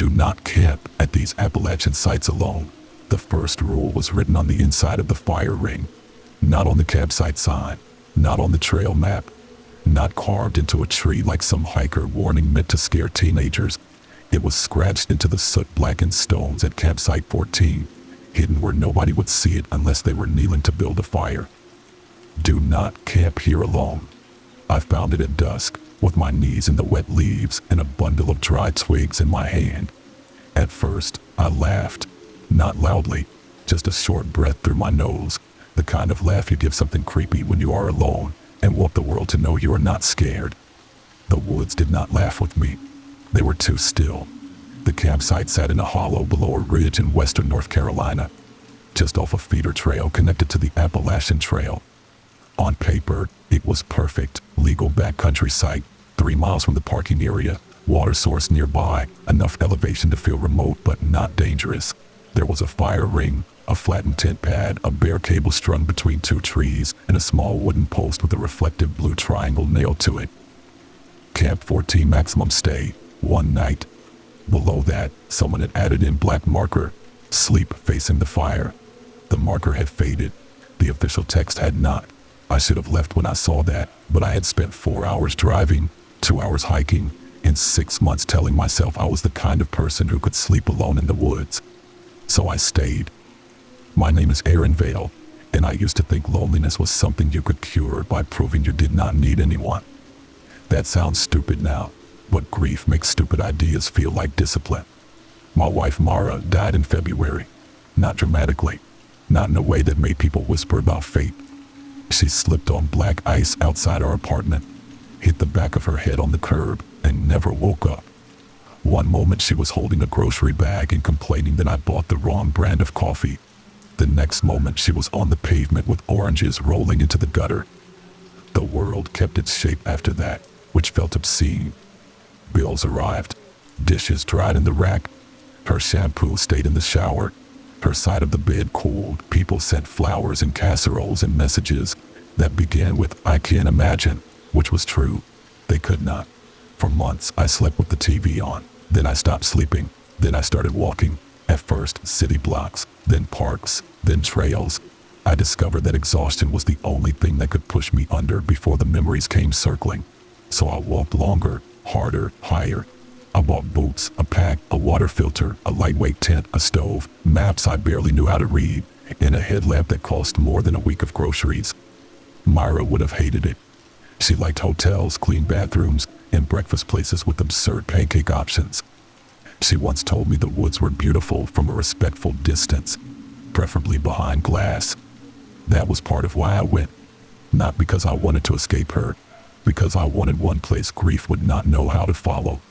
Do not camp at these Appalachian sites alone. The first rule was written on the inside of the fire ring, not on the campsite sign, not on the trail map, not carved into a tree like some hiker warning meant to scare teenagers. It was scratched into the soot-blackened stones at campsite 14, hidden where nobody would see it unless they were kneeling to build a fire. Do not camp here alone. I found it at dusk, with my knees in the wet leaves and a bundle of dry twigs in my hand. At first, I laughed, not loudly, just a short breath through my nose, the kind of laugh you give something creepy when you are alone and want the world to know you are not scared. The woods did not laugh with me. They were too still. The campsite sat in a hollow below a ridge in western North Carolina, just off a feeder trail connected to the Appalachian Trail. On paper, it was perfect, legal backcountry site, 3 miles from the parking area, water source nearby, enough elevation to feel remote but not dangerous. There was a fire ring, a flattened tent pad, a bare cable strung between 2 trees, and a small wooden post with a reflective blue triangle nailed to it. Camp 14 maximum stay, 1 night. Below that, someone had added in black marker, sleep facing the fire. The marker had faded. The official text had not. I should have left when I saw that, but I had spent 4 hours driving, 2 hours hiking, and 6 months telling myself I was the kind of person who could sleep alone in the woods. So I stayed. My name is Aaron Vale, and I used to think loneliness was something you could cure by proving you did not need anyone. That sounds stupid now, but grief makes stupid ideas feel like discipline. My wife Mara died in February. Not dramatically, not in a way that made people whisper about fate. She slipped on black ice outside our apartment, hit the back of her head on the curb, and never woke up. One moment she was holding a grocery bag and complaining that I bought the wrong brand of coffee. The next moment she was on the pavement with oranges rolling into the gutter. The world kept its shape after that, which felt obscene. Bills arrived. Dishes dried in the rack. Her shampoo stayed in the shower. Her side of the bed cooled. People sent flowers and casseroles and messages that began with "I can't imagine," which was true. They could not. For months, I slept with the TV on. Then I stopped sleeping. Then I started walking. At first, city blocks, then parks, then trails. I discovered that exhaustion was the only thing that could push me under before the memories came circling. So I walked longer, harder, higher. I bought boots, a pack, a water filter, a lightweight tent, a stove, maps I barely knew how to read, and a headlamp that cost more than a week of groceries. Myra would have hated it. She liked hotels, clean bathrooms, and breakfast places with absurd pancake options. She once told me the woods were beautiful from a respectful distance, preferably behind glass. That was part of why I went. Not because I wanted to escape her, because I wanted one place grief would not know how to follow.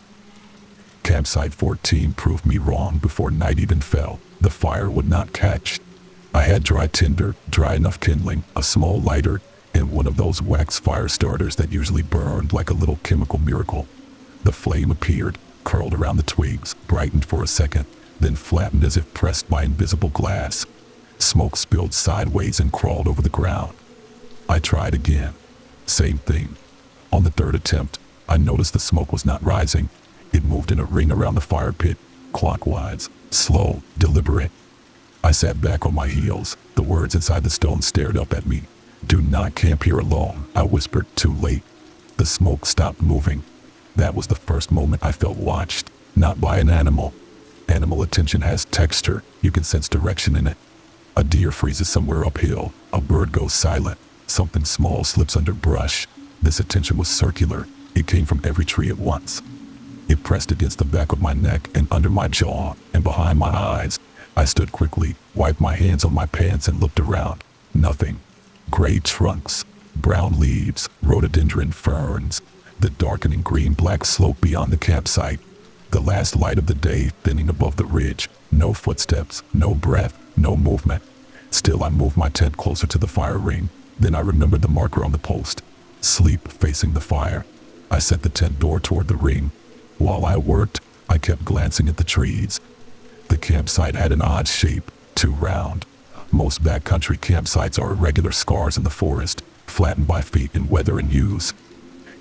Campsite 14 proved me wrong before night even fell. The fire would not catch. I had dry tinder, dry enough kindling, a small lighter, and one of those wax fire starters that usually burned like a little chemical miracle. The flame appeared, curled around the twigs, brightened for a second, then flattened as if pressed by invisible glass. Smoke spilled sideways and crawled over the ground. I tried again. Same thing. On the 3rd attempt, I noticed the smoke was not rising. It moved in a ring around the fire pit, clockwise, slow, deliberate. I sat back on my heels. The words inside the stone stared up at me. "Do not camp here alone," I whispered, too late. The smoke stopped moving. That was the first moment I felt watched, not by an animal. Animal attention has texture. You can sense direction in it. A deer freezes somewhere uphill. A bird goes silent. Something small slips under brush. This attention was circular. It came from every tree at once. It pressed against the back of my neck and under my jaw and behind my eyes. I stood quickly, wiped my hands on my pants and looked around. Nothing. Gray trunks, brown leaves, rhododendron ferns, the darkening green-black slope beyond the campsite. The last light of the day thinning above the ridge. No footsteps, no breath, no movement. Still, I moved my tent closer to the fire ring. Then I remembered the marker on the post. Sleep facing the fire. I set the tent door toward the ring. While I worked, I kept glancing at the trees. The campsite had an odd shape, too round. Most backcountry campsites are irregular scars in the forest, flattened by feet in weather and use.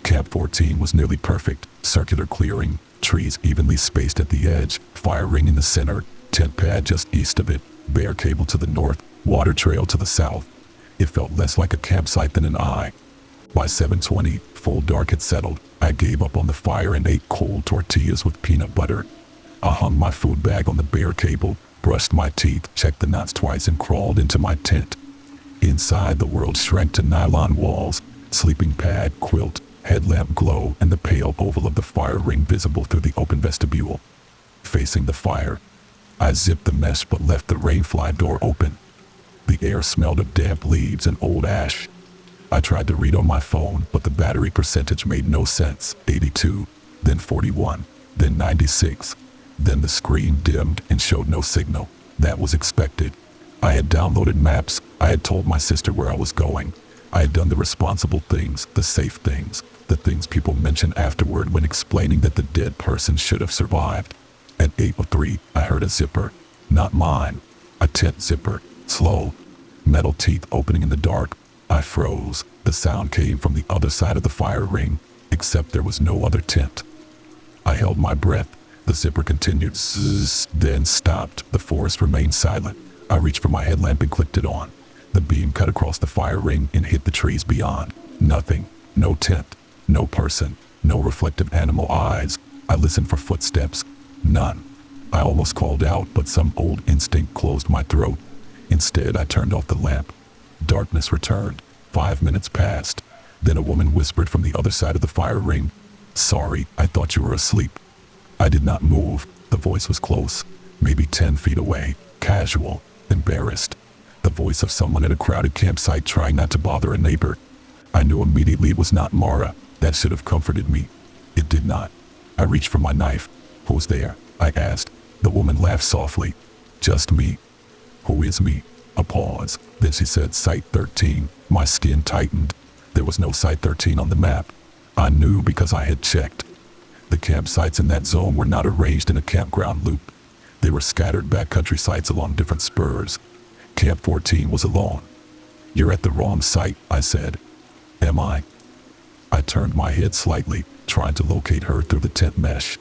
Camp 14 was nearly perfect, circular clearing, Trees evenly spaced at the edge, fire ring in the center, tent pad just east of it, bare cable to the north, water trail to the south. It felt less like a campsite than an eye. By 7:20, full dark had settled. I gave up on the fire and ate cold tortillas with peanut butter. I hung my food bag on the bare cable, brushed my teeth, checked the knots twice, and crawled into my tent. Inside, the world shrank to nylon walls, sleeping pad, quilt, headlamp glow, and the pale oval of the fire ring visible through the open vestibule. Facing the fire, I zipped the mesh but left the rainfly door open. The air smelled of damp leaves and old ash. I tried to read on my phone, but the battery percentage made no sense. 82, then 41, then 96. Then the screen dimmed and showed no signal. That was expected. I had downloaded maps. I had told my sister where I was going. I had done the responsible things, the safe things, the things people mention afterward when explaining that the dead person should have survived. At 8:03, I heard a zipper. Not mine. A tent zipper. Slow. Metal teeth opening in the dark. I froze. The sound came from the other side of the fire ring, except there was no other tent. I held my breath. The zipper continued, zzz, then stopped. The forest remained silent. I reached for my headlamp and clicked it on. The beam cut across the fire ring and hit the trees beyond. Nothing. No tent. No person. No reflective animal eyes. I listened for footsteps. None. I almost called out, but some old instinct closed my throat. Instead, I turned off the lamp. Darkness returned. 5 minutes passed. Then a woman whispered from the other side of the fire ring, "Sorry, I thought you were asleep." I did not move. The voice was close, maybe 10 feet away, casual, embarrassed. The voice of someone at a crowded campsite trying not to bother a neighbor. I knew immediately it was not Mara. That should have comforted me. It did not. I reached for my knife. "Who's there?" I asked. The woman laughed softly. "Just me." "Who is me?" A pause. Then she said, "Site 13. My skin tightened. There was no Site 13 on the map. I knew because I had checked. The campsites in that zone were not arranged in a campground loop. They were scattered backcountry sites along different spurs. Camp 14 was alone. "You're at the wrong site," I said. "Am I?" I turned my head slightly, trying to locate her through the tent mesh.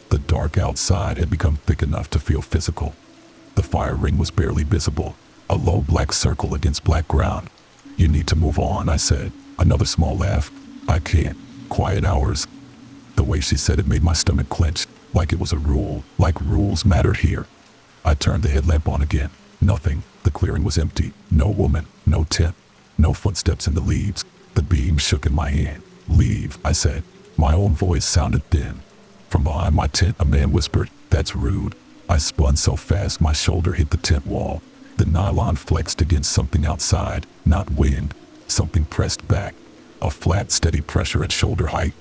The dark outside had become thick enough to feel physical. The fire ring was barely visible, a low black circle against black ground. "You need to move on," I said. Another small laugh. "I can't. Quiet hours." The way she said it made my stomach clench, like it was a rule, like rules mattered here. I turned the headlamp on again. Nothing. The clearing was empty. No woman, no tent, no footsteps in the leaves. The beam shook in my hand. "Leave," I said. My own voice sounded thin. From behind my tent, a man whispered, "That's rude." I spun so fast my shoulder hit the tent wall. The nylon flexed against something outside, not wind. Something pressed back. A flat, steady pressure at shoulder height.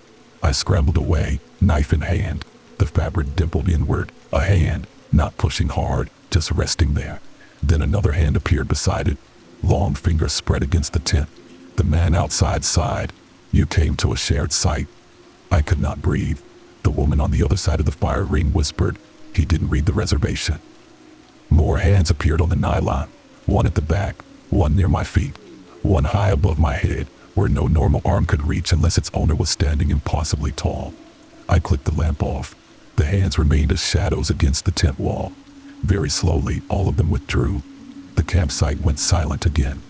I scrambled away, knife in hand. The fabric dimpled inward. A hand, not pushing hard, just resting there. Then another hand appeared beside it. Long fingers spread against the tent. The man outside sighed. "You came to a shared site." I could not breathe. The woman on the other side of the fire ring whispered, "He didn't read the reservation." More hands appeared on the nylon. One at the back, one near my feet, one high above my head, where no normal arm could reach unless its owner was standing impossibly tall. I clicked the lamp off. The hands remained as shadows against the tent wall. Very slowly, all of them withdrew. The campsite went silent again.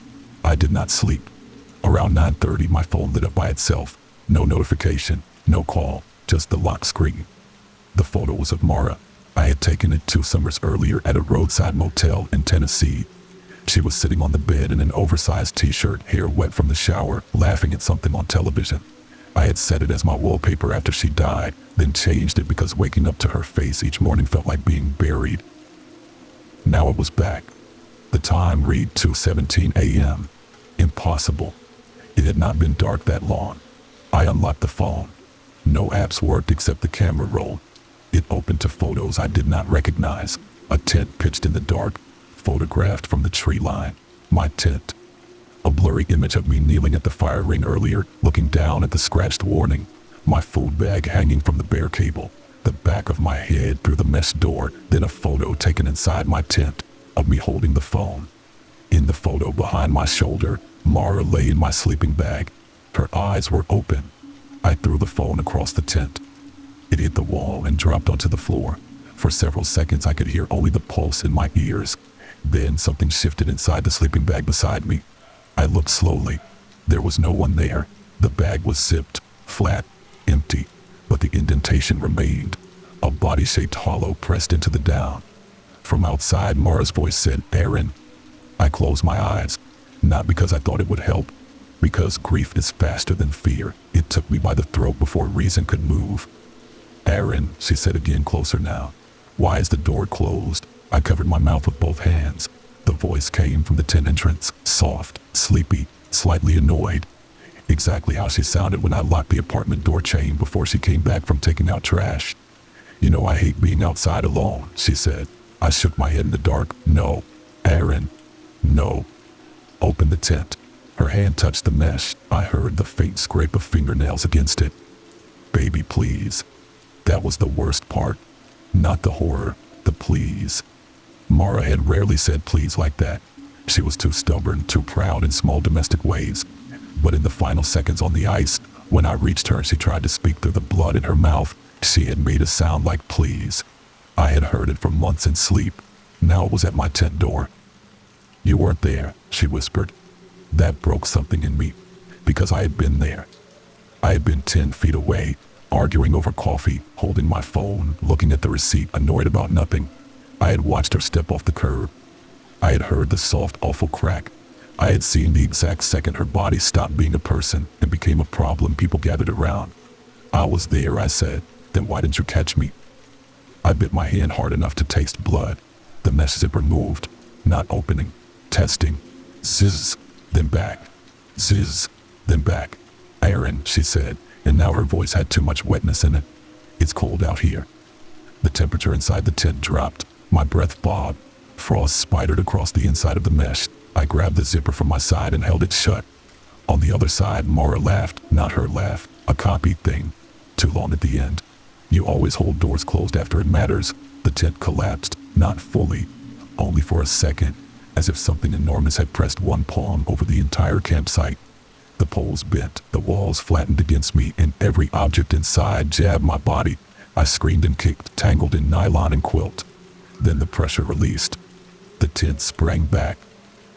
I did not sleep. Around 9:30, my phone lit up by itself. No notification, no call, just the lock screen. The photo was of Mara. I had taken it 2 summers earlier at a roadside motel in Tennessee. She was sitting on the bed in an oversized t-shirt, hair wet from the shower, laughing at something on television. I had set it as my wallpaper after she died, then changed it because waking up to her face each morning felt like being buried. Now it was back. The time read 2:17 a.m. Impossible. It had not been dark that long. I unlocked the phone. No apps worked except the camera roll. It opened to photos I did not recognize. A tent pitched in the dark, photographed from the tree line. My tent. A blurry image of me kneeling at the fire ring earlier, looking down at the scratched warning. My food bag hanging from the bare cable. The back of my head through the mesh door, then a photo taken inside my tent of me holding the phone. In the photo behind my shoulder, Mara lay in my sleeping bag. Her eyes were open. I threw the phone across the tent. It hit the wall and dropped onto the floor. For several seconds I could hear only the pulse in my ears. Then something shifted inside the sleeping bag beside me. I looked slowly. There was no one there. The bag was zipped, flat, empty, but the indentation remained. A body-shaped hollow pressed into the down. From outside, Mara's voice said, "Aaron." I closed my eyes, not because I thought it would help, because grief is faster than fear. It took me by the throat before reason could move. "Aaron," she said again, closer now. "Why is the door closed?" I covered my mouth with both hands. The voice came from the tent entrance, soft, sleepy, slightly annoyed. Exactly how she sounded when I locked the apartment door chain before she came back from taking out trash. "You know I hate being outside alone," she said. I shook my head in the dark. "No, Aaron, no." Open the tent. Her hand touched the mesh. I heard the faint scrape of fingernails against it. "Baby, please." That was the worst part. Not the horror, the please. Mara had rarely said please like that. She was too stubborn, too proud in small domestic ways. But in the final seconds on the ice, when I reached her and she tried to speak through the blood in her mouth, she had made a sound like please. I had heard it for months in sleep. Now it was at my tent door. "You weren't there," she whispered. That broke something in me, because I had been there. I had been 10 feet away, arguing over coffee, holding my phone, looking at the receipt, annoyed about nothing. I had watched her step off the curb. I had heard the soft, awful crack. I had seen the exact second her body stopped being a person and became a problem people gathered around. "I was there," I said. "Then why didn't you catch me?" I bit my hand hard enough to taste blood. The mesh zipper moved, not opening, testing. Zzz, then back. Zzz, then back. "Aaron," she said, and now her voice had too much wetness in it. "It's cold out here." The temperature inside the tent dropped. My breath bobbed. Frost spidered across the inside of the mesh. I grabbed the zipper from my side and held it shut. On the other side, Mara laughed, not her laugh, a copied thing. Too long at the end. "You always hold doors closed after it matters." The tent collapsed, not fully, only for a second, as if something enormous had pressed one palm over the entire campsite. The poles bent, the walls flattened against me, and every object inside jabbed my body. I screamed and kicked, tangled in nylon and quilt. Then the pressure released. The tent sprang back.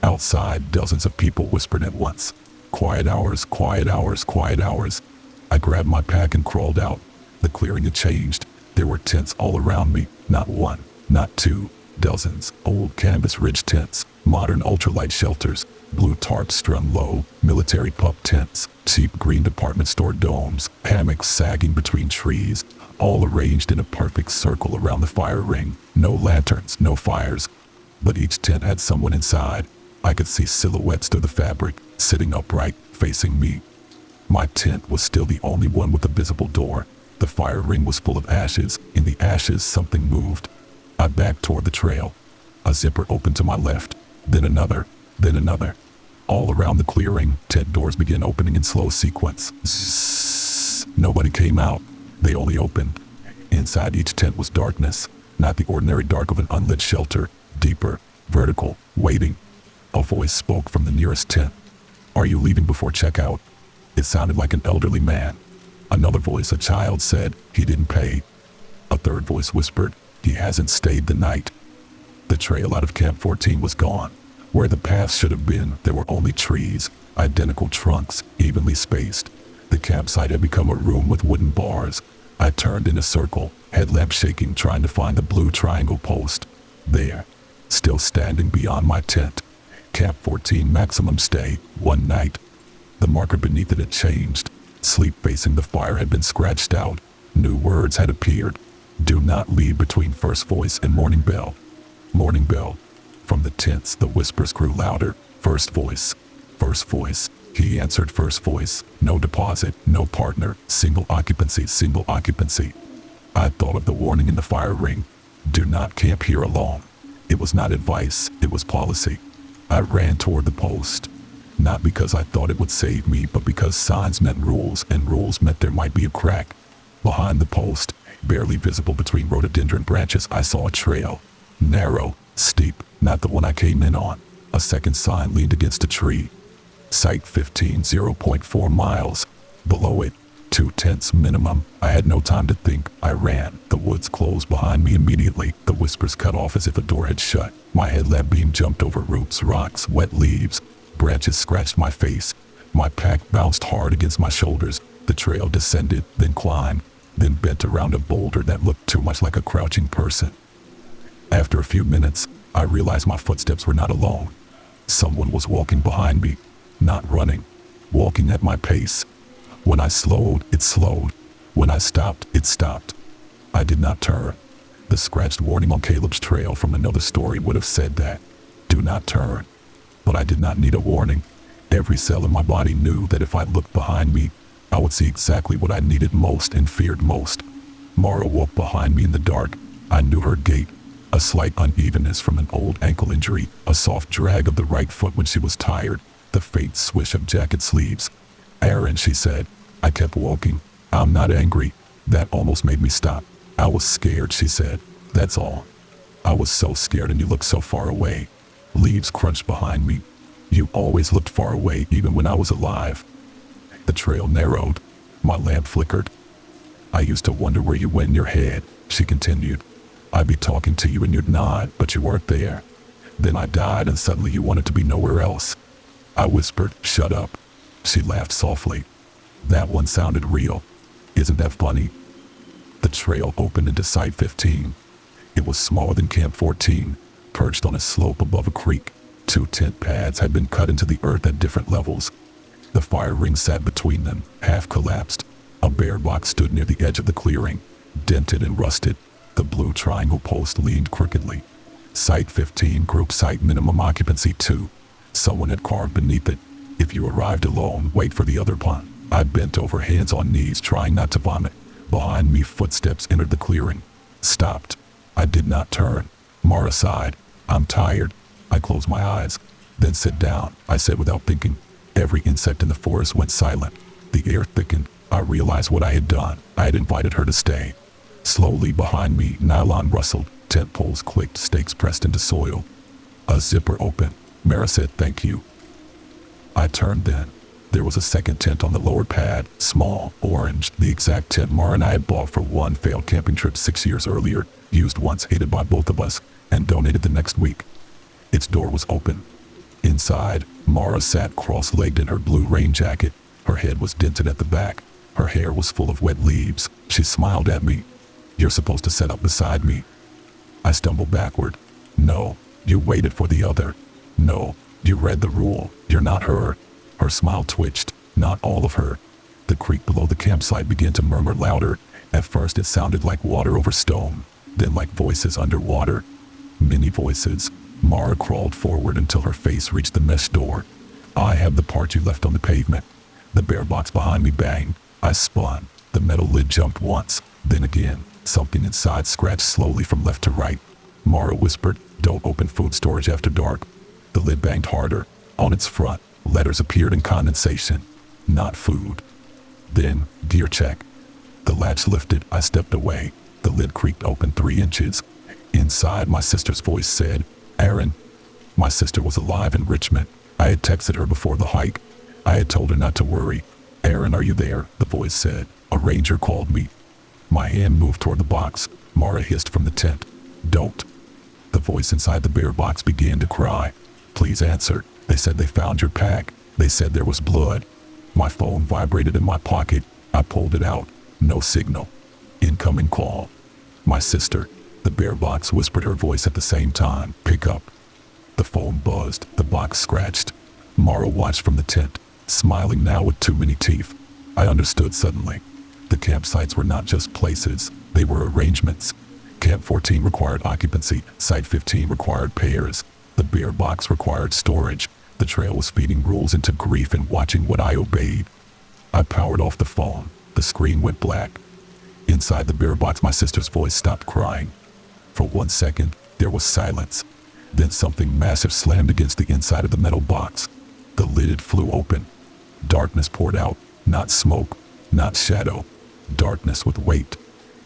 Outside, dozens of people whispered at once. "Quiet hours, quiet hours, quiet hours." I grabbed my pack and crawled out. The clearing had changed. There were tents all around me. Not one, not two, dozens. Old canvas-ridged tents, modern ultralight shelters, blue tarps strung low, military pup tents, cheap green department store domes, hammocks sagging between trees, all arranged in a perfect circle around the fire ring. No lanterns, no fires. But each tent had someone inside. I could see silhouettes through the fabric, sitting upright, facing me. My tent was still the only one with a visible door. The fire ring was full of ashes. In the ashes, something moved. I backed toward the trail. A zipper opened to my left, then another, then another. All around the clearing, tent doors began opening in slow sequence. Zzz. Nobody came out. They only opened. Inside each tent was darkness, not the ordinary dark of an unlit shelter, deeper, vertical, waiting. A voice spoke from the nearest tent. "Are you leaving before checkout?" It sounded like an elderly man. Another voice, a child, said, "He didn't pay." A third voice whispered, "He hasn't stayed the night." The trail out of Camp 14 was gone. Where the path should have been, there were only trees, identical trunks, evenly spaced. The campsite had become a room with wooden bars. I turned in a circle, headlamp shaking, trying to find the blue triangle post. There, still standing beyond my tent. Camp 14 maximum stay, 1 night. The marker beneath it had changed. Sleep facing the fire had been scratched out. New words had appeared. "Do not leave between first voice and morning bell." Morning bell. From the tents, the whispers grew louder. First voice. First voice. He answered first voice. "No deposit, no partner, single occupancy, single occupancy." I thought of the warning in the fire ring. "Do not camp here alone." It was not advice, it was policy. I ran toward the post. Not because I thought it would save me, but because signs meant rules, and rules meant there might be a crack. Behind the post, barely visible between rhododendron branches, I saw a trail. Narrow, steep, not the one I came in on. A second sign leaned against a tree. Site 15, 0.4 miles. Below it, 2 tenths minimum. I had no time to think. I ran. The woods closed behind me immediately. The whispers cut off as if a door had shut. My headlamp beam jumped over roots, rocks, wet leaves. Branches scratched my face. My pack bounced hard against my shoulders. The trail descended, then climbed, then bent around a boulder that looked too much like a crouching person. After a few minutes, I realized my footsteps were not alone. Someone was walking behind me, not running, walking at my pace. When I slowed, it slowed. When I stopped, it stopped. I did not turn. The scratched warning on Caleb's trail from another story would have said that. Do not turn. But I did not need a warning. Every cell in my body knew that if I looked behind me, I would see exactly what I needed most and feared most. Mara walked behind me in the dark. I knew her gait, a slight unevenness from an old ankle injury, a soft drag of the right foot when she was tired, the faint swish of jacket sleeves. Aaron, she said. I kept walking. I'm not angry. That almost made me stop. I was scared, she said. That's all. I was so scared and you looked so far away. Leaves crunched behind me. You always looked far away even when I was alive. The trail narrowed. My lamp flickered. I used to wonder where you went in your head, she continued. I'd be talking to you and you'd nod, but you weren't there. Then I died and suddenly you wanted to be nowhere else. I whispered, shut up. She laughed softly. That one sounded real. Isn't that funny? The trail opened into Site 15. It was smaller than Camp 14, perched on a slope above a creek. 2 tent pads had been cut into the earth at different levels. The fire ring sat between them, half collapsed. A bear box stood near the edge of the clearing, dented and rusted. The blue triangle post leaned crookedly. Site 15, group site minimum occupancy 2. Someone had carved beneath it. If you arrived alone, wait for the other one. I bent over, hands on knees, trying not to vomit. Behind me, footsteps entered the clearing. Stopped. I did not turn. Mara sighed. I'm tired. I closed my eyes. Then sit down, I said without thinking. Every insect in the forest went silent. The air thickened. I realized what I had done. I had invited her to stay. Slowly behind me, nylon rustled. Tent poles clicked, stakes pressed into soil. A zipper opened. Mara said, thank you. I turned then. There was a second tent on the lower pad, small, orange, the exact tent Mara and I had bought for one failed camping trip 6 years earlier, used once, hated by both of us, and donated the next week. Its door was open. Inside, Mara sat cross-legged in her blue rain jacket. Her head was dented at the back. Her hair was full of wet leaves. She smiled at me. You're supposed to set up beside me. I stumbled backward. No, you waited for the other. No, you read the rule. You're not her. Her smile twitched. Not all of her. The creek below the campsite began to murmur louder. At first it sounded like water over stone, then like voices underwater. Many voices. Mara crawled forward until her face reached the mesh door. I have the part you left on the pavement. The bear box behind me banged. I spun. The metal lid jumped once, then again. Something inside scratched slowly from left to right. Mara whispered, don't open food storage after dark. The lid banged harder. On its front, letters appeared in condensation. Not food. Then, gear check. The latch lifted. I stepped away. The lid creaked open 3 inches. Inside, my sister's voice said, Aaron. My sister was alive in Richmond. I had texted her before the hike. I had told her not to worry. Aaron, are you there? The voice said. A ranger called me. My hand moved toward the box. Mara hissed from the tent. Don't. The voice inside the bear box began to cry. Please answer. They said they found your pack. They said there was blood. My phone vibrated in my pocket. I pulled it out. No signal. Incoming call. My sister. The bear box whispered her voice at the same time. Pick up. The phone buzzed. The box scratched. Mara watched from the tent, smiling now with too many teeth. I understood suddenly. The campsites were not just places. They were arrangements. Camp 14 required occupancy. Site 15 required pairs. The bear box required storage. The trail was feeding rules into grief and watching what I obeyed. I powered off the phone. The screen went black. Inside the bear box, my sister's voice stopped crying. For 1 second, there was silence. Then something massive slammed against the inside of the metal box. The lid flew open. Darkness poured out. Not smoke, not shadow. Darkness with weight.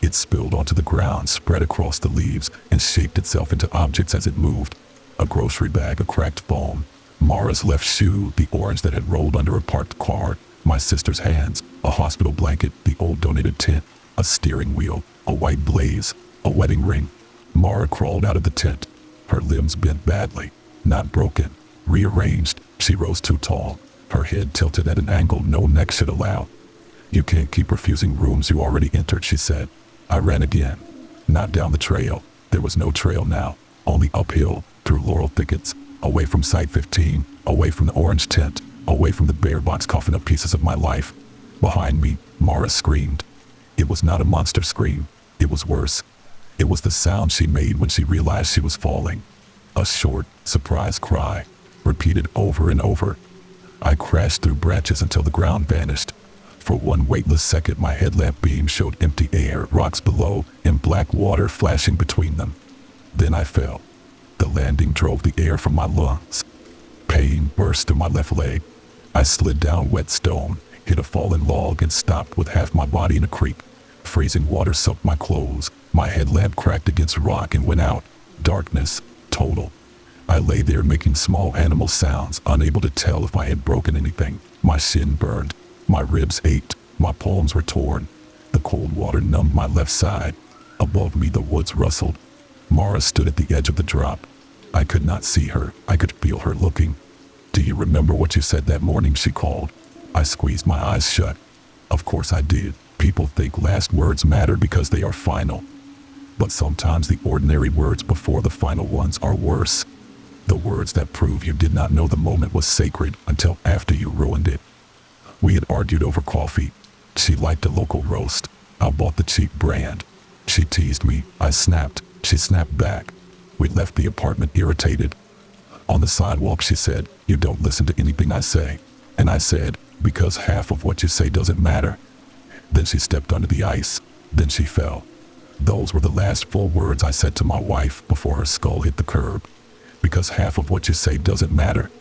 It spilled onto the ground, spread across the leaves, and shaped itself into objects as it moved. A grocery bag, a cracked phone, Mara's left shoe, the orange that had rolled under a parked car, My sister's hands, a hospital blanket, the old donated tent, a steering wheel, a white blaze, a wedding ring. Mara crawled out of the tent. Her limbs bent badly, not broken, rearranged. She rose too tall, her head tilted at an angle no neck should allow. "You can't keep refusing rooms you already entered," she said. I ran again. Not down the trail. There was no trail now, only uphill, through laurel thickets, away from Site 15, away from the orange tent, away from the bear box coughing up pieces of my life. Behind me, Mara screamed. It was not a monster scream. It was worse. It was the sound she made when she realized she was falling. A short, surprised cry, repeated over and over. I crashed through branches until the ground vanished. For one weightless second, my headlamp beam showed empty air, rocks below, and black water flashing between them. Then I fell. The landing drove the air from my lungs. Pain burst through my left leg. I slid down wet stone, hit a fallen log, and stopped with half my body in a creek. Freezing water soaked my clothes. My headlamp cracked against rock and went out. Darkness, total. I lay there making small animal sounds, unable to tell if I had broken anything. My shin burned. My ribs ached. My palms were torn. The cold water numbed my left side. Above me, the woods rustled. Mara stood at the edge of the drop. I could not see her. I could feel her looking. "Do you remember what you said that morning?" she called. I squeezed my eyes shut. Of course I did. People think last words matter because they are final. But sometimes the ordinary words before the final ones are worse. The words that prove you did not know the moment was sacred until after you ruined it. We had argued over coffee. She liked a local roast. I bought the cheap brand. She teased me. I snapped. She snapped back. We left the apartment irritated. On the sidewalk, she said, "You don't listen to anything I say." And I said, "Because half of what you say doesn't matter." Then she stepped under the ice. Then she fell. Those were the last full words I said to my wife before her skull hit the curb. "Because half of what you say doesn't matter."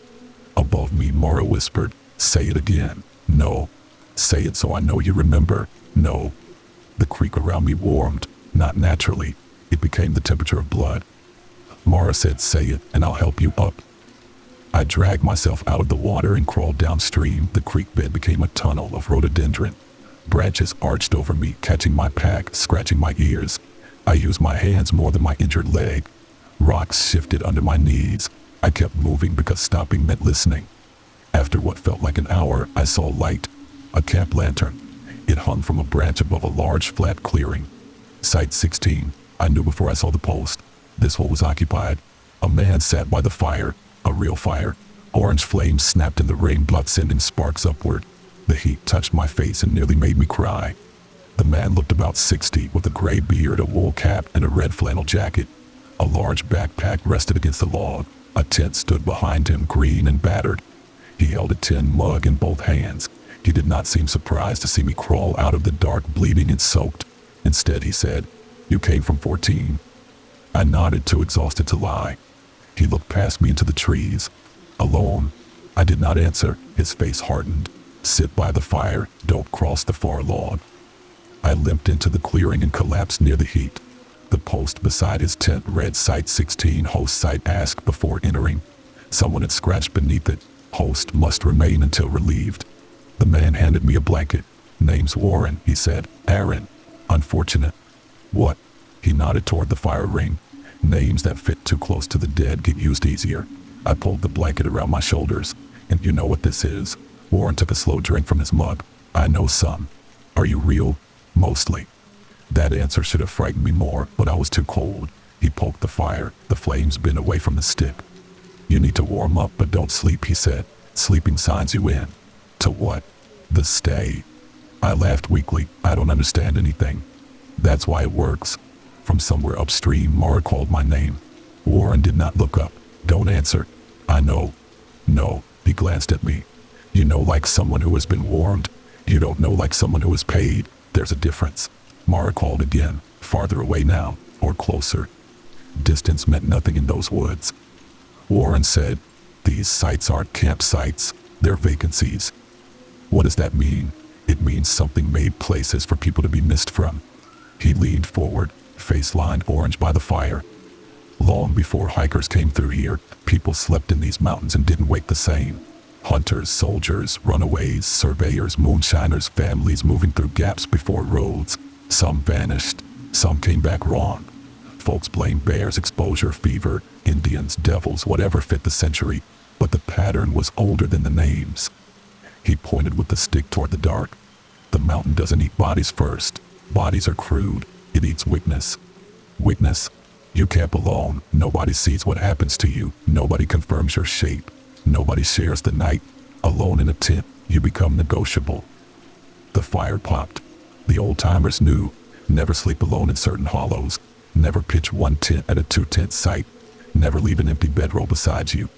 Above me, Mara whispered, "Say it again." "No." "Say it so I know you remember." "No." The creek around me warmed, not naturally. It became the temperature of blood. Mara said, "Say it, and I'll help you up." I dragged myself out of the water and crawled downstream. The creek bed became a tunnel of rhododendron. Branches arched over me, catching my pack, scratching my ears. I used my hands more than my injured leg. Rocks shifted under my knees. I kept moving because stopping meant listening. After what felt like an hour, I saw light. A camp lantern. It hung from a branch above a large flat clearing. Site 16. I knew before I saw the post. This hole was occupied. A man sat by the fire. A real fire. Orange flames snapped in the rain, blood sending sparks upward. The heat touched my face and nearly made me cry. The man looked about 60, with a gray beard, a wool cap, and a red flannel jacket. A large backpack rested against the log. A tent stood behind him, green and battered. He held a tin mug in both hands. He did not seem surprised to see me crawl out of the dark, bleeding and soaked. Instead, he said, "You came from 14. I nodded, too exhausted to lie. He looked past me into the trees. "Alone?" I did not answer. His face hardened. "Sit by the fire. Don't cross the far log." I limped into the clearing and collapsed near the heat. The post beside his tent read Site 16, host site asked before entering. Someone had scratched beneath it. Host must remain until relieved. The man handed me a blanket. "Name's Warren," he said. "Aaron. Unfortunate." "What?" He nodded toward the fire ring. "Names that fit too close to the dead get used easier." I pulled the blanket around my shoulders. "And you know what this is?" Warren took a slow drink from his mug. "I know some." "Are you real?" "Mostly." That answer should have frightened me more, but I was too cold. He poked the fire. The flames bent away from the stick. "You need to warm up, but don't sleep," he said. "Sleeping signs you in." "To what?" "The stay." I laughed weakly. "I don't understand anything." "That's why it works." From somewhere upstream, Mara called my name. Warren did not look up. "Don't answer." "I know." "No." He glanced at me. "You know, like someone who has been warmed. You don't know like someone who is paid. There's a difference." Mara called again, farther away now, or closer. Distance meant nothing in those woods. Warren said, "These sites aren't campsites. They're vacancies." "What does that mean?" "It means something made places for people to be missed from." He leaned forward, face lined orange by the fire. "Long before hikers came through here, people slept in these mountains and didn't wake the same. Hunters, soldiers, runaways, surveyors, moonshiners, families moving through gaps before roads. Some vanished. Some came back wrong. Folks blamed bears, exposure, fever, Indians, devils, whatever fit the century. But the pattern was older than the names. He pointed with the stick toward the dark. The mountain doesn't eat bodies first. Bodies are crude. It eats weakness. Weakness. You camp alone. Nobody sees what happens to you. Nobody confirms your shape. Nobody shares the night. Alone in a tent, you become negotiable. The fire popped. The old-timers knew. Never sleep alone in certain hollows. Never pitch one tent at a two-tent site. Never leave an empty bedroll beside you.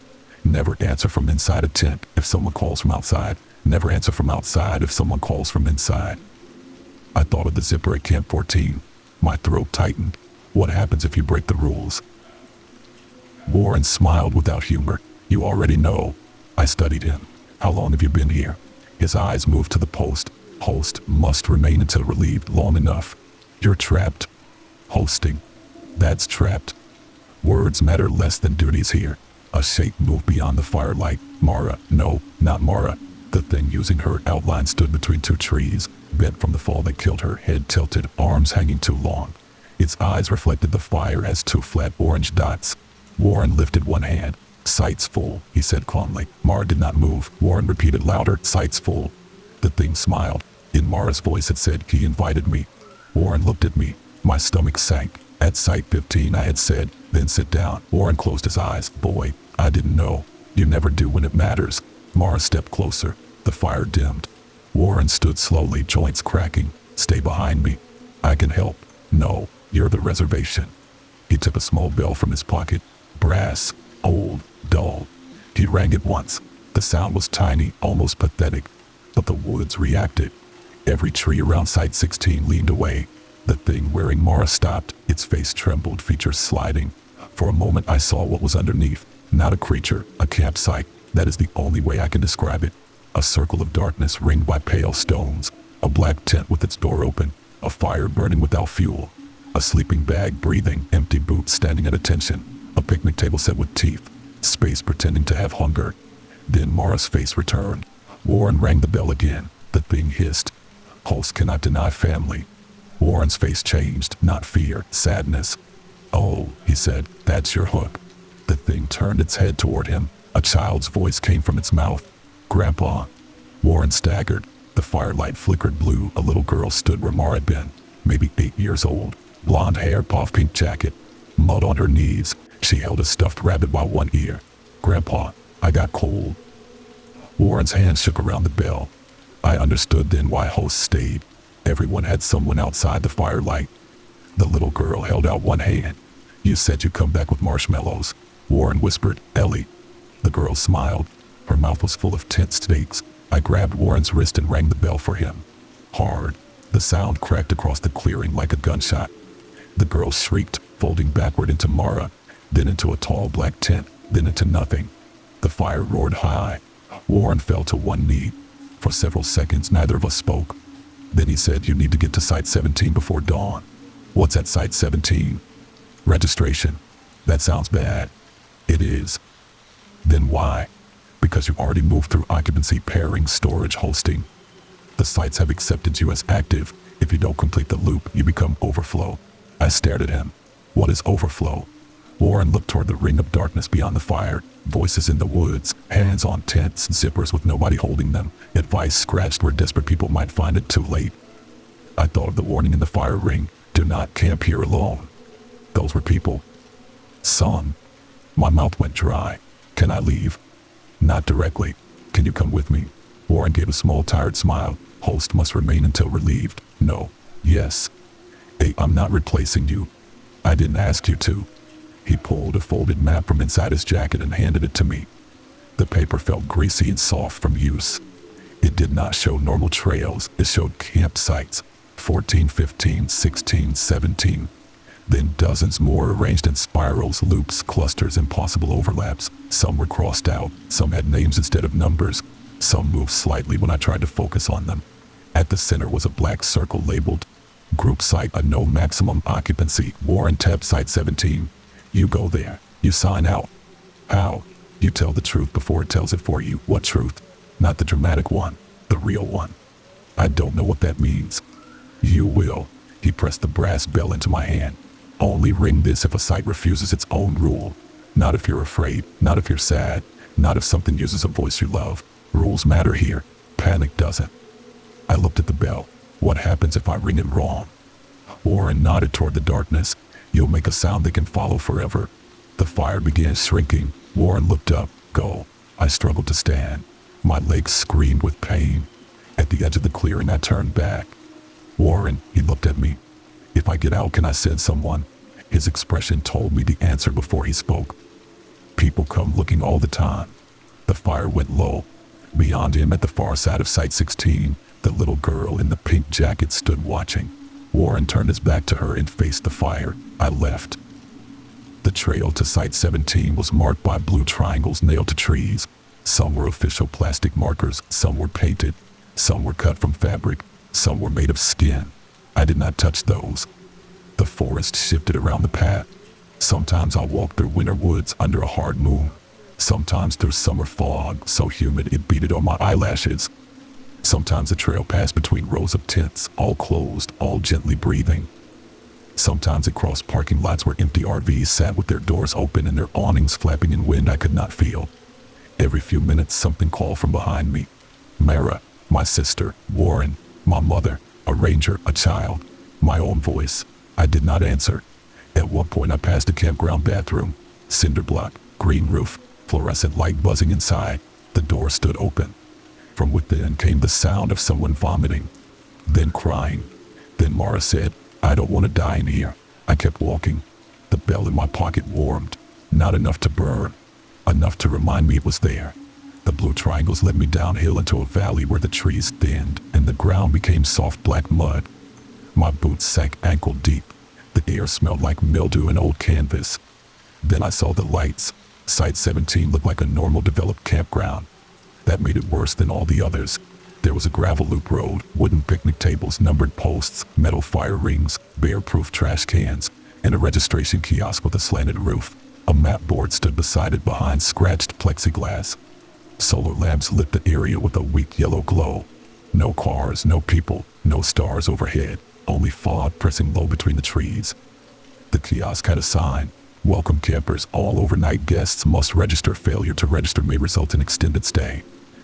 Never answer from inside a tent if someone calls from outside. Never answer from outside if someone calls from inside. I thought of the zipper at Camp 14. My throat tightened. What happens if you break the rules? Warren smiled without humor. You already know. I studied him. How long have you been here? His eyes moved to the post. Host must remain until relieved long enough. You're trapped. Hosting. That's trapped. Words matter less than duties here. A shape moved beyond the firelight. Mara. No, not Mara. The thing using her outline stood between two trees, bent from the fall that killed her, head tilted, arms hanging too long. Its eyes reflected the fire as two flat orange dots. Warren lifted one hand. Sight's full, he said calmly. Mara did not move. Warren repeated louder, sight's full. The thing smiled. In Mara's voice it said, he invited me. Warren looked at me. My stomach sank. At sight 15 I had said, then sit down. Warren closed his eyes. Boy, I didn't know. You never do when it matters. Mara stepped closer. The fire dimmed. Warren stood slowly, joints cracking. Stay behind me. I can help. No, you're the reservation. He took a small bell from his pocket. Brass. Old. Dull. He rang it once. The sound was tiny, almost pathetic. But the woods reacted. Every tree around Site 16 leaned away. The thing wearing Mara stopped. Its face trembled, features sliding. For a moment I saw what was underneath. Not a creature, a campsite. That is the only way I can describe it. A circle of darkness ringed by pale stones. A black tent with its door open. A fire burning without fuel. A sleeping bag breathing, empty boots standing at attention. A picnic table set with teeth. Space pretending to have hunger. Then Mara's face returned. Warren rang the bell again. The thing hissed. Host cannot deny family. Warren's face changed, not fear, sadness. Oh, he said, that's your hook. The thing turned its head toward him. A child's voice came from its mouth. Grandpa. Warren staggered. The firelight flickered blue. A little girl stood where Mara had been. Maybe 8 years old. Blonde hair, puff pink jacket. Mud on her knees. She held a stuffed rabbit by one ear. Grandpa, I got cold. Warren's hand shook around the bell. I understood then why hosts stayed. Everyone had someone outside the firelight. The little girl held out one hand. You said you'd come back with marshmallows. Warren whispered, Ellie. The girl smiled. Her mouth was full of tense steaks. I grabbed Warren's wrist and rang the bell for him. Hard. The sound cracked across the clearing like a gunshot. The girl shrieked, folding backward into Mara, then into a tall black tent, then into nothing. The fire roared high. Warren fell to one knee. For several seconds, neither of us spoke. Then he said, you need to get to Site 17 before dawn. What's at Site 17? Registration. That sounds bad. It is. Then why? Because you've already moved through occupancy, pairing, storage, hosting. The sites have accepted you as active. If you don't complete the loop, you become overflow. I stared at him. What is overflow? Warren looked toward the ring of darkness beyond the fire. Voices in the woods, hands on tents, zippers with nobody holding them, advice scratched where desperate people might find it too late. I thought of the warning in the fire ring, do not camp here alone. Those were people. Son. My mouth went dry. Can I leave? Not directly. Can you come with me? Warren gave a small tired smile. Host must remain until relieved. No. Yes. Hey, I'm not replacing you. I didn't ask you to. He pulled a folded map from inside his jacket and handed it to me. The paper felt greasy and soft from use. It did not show normal trails. It showed campsites. 14, 15, 16, 17. Then dozens more arranged in spirals, loops, clusters, impossible overlaps. Some were crossed out. Some had names instead of numbers. Some moved slightly when I tried to focus on them. At the center was a black circle labeled Group Site, a no maximum occupancy, Warren Tab Site 17. You go there. You sign out. How? You tell the truth before it tells it for you. What truth? Not the dramatic one, the real one. I don't know what that means. You will. He pressed the brass bell into my hand. Only ring this if a site refuses its own rule. Not if you're afraid, not if you're sad, not if something uses a voice you love. Rules matter here. Panic doesn't. I looked at the bell. What happens if I ring it wrong? Warren nodded toward the darkness. You'll make a sound that can follow forever. The fire began shrinking. Warren looked up. Go. I struggled to stand. My legs screamed with pain. At the edge of the clearing, I turned back. Warren, he looked at me. If I get out, can I send someone? His expression told me the answer before he spoke. People come looking all the time. The fire went low. Beyond him, at the far side of Site 16, the little girl in the pink jacket stood watching. Warren turned his back to her and faced the fire. I left. The trail to Site 17 was marked by blue triangles nailed to trees. Some were official plastic markers, some were painted, some were cut from fabric, some were made of skin. I did not touch those. The forest shifted around the path. Sometimes I walked through winter woods under a hard moon. Sometimes through summer fog so humid it beaded on my eyelashes. Sometimes the trail passed between rows of tents, all closed, all gently breathing. Sometimes it crossed parking lots where empty RVs sat with their doors open and their awnings flapping in wind I could not feel. Every few minutes something called from behind me. Mara, my sister, Warren, my mother, a ranger, a child, my own voice. I did not answer. At one point I passed a campground bathroom. Cinder block, green roof, fluorescent light buzzing inside. The door stood open. From within came the sound of someone vomiting, then crying. Then Mara said, I don't want to die in here. I kept walking. The bell in my pocket warmed. Not enough to burn. Enough to remind me it was there. The blue triangles led me downhill into a valley where the trees thinned and the ground became soft black mud. My boots sank ankle deep. The air smelled like mildew and old canvas. Then I saw the lights. Site 17 looked like a normal developed campground. That made it worse than all the others. There was a gravel loop road, wooden picnic tables, numbered posts, metal fire rings, bear-proof trash cans, and a registration kiosk with a slanted roof. A map board stood beside it behind scratched plexiglass. Solar lamps lit the area with a weak yellow glow. No cars, no people, no stars overhead, only fog pressing low between the trees. The kiosk had a sign. Welcome campers, all overnight guests must register. Failure to register may result in extended stay.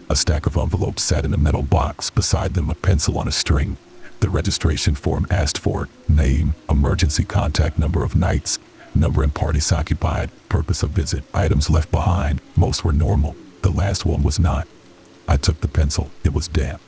A stack of envelopes sat in a metal box, beside them a pencil on a string. The registration form asked for name, emergency contact number of nights, number and parties occupied, purpose of visit, items left behind. Most were normal. The last one was not. I took the pencil. It was damp.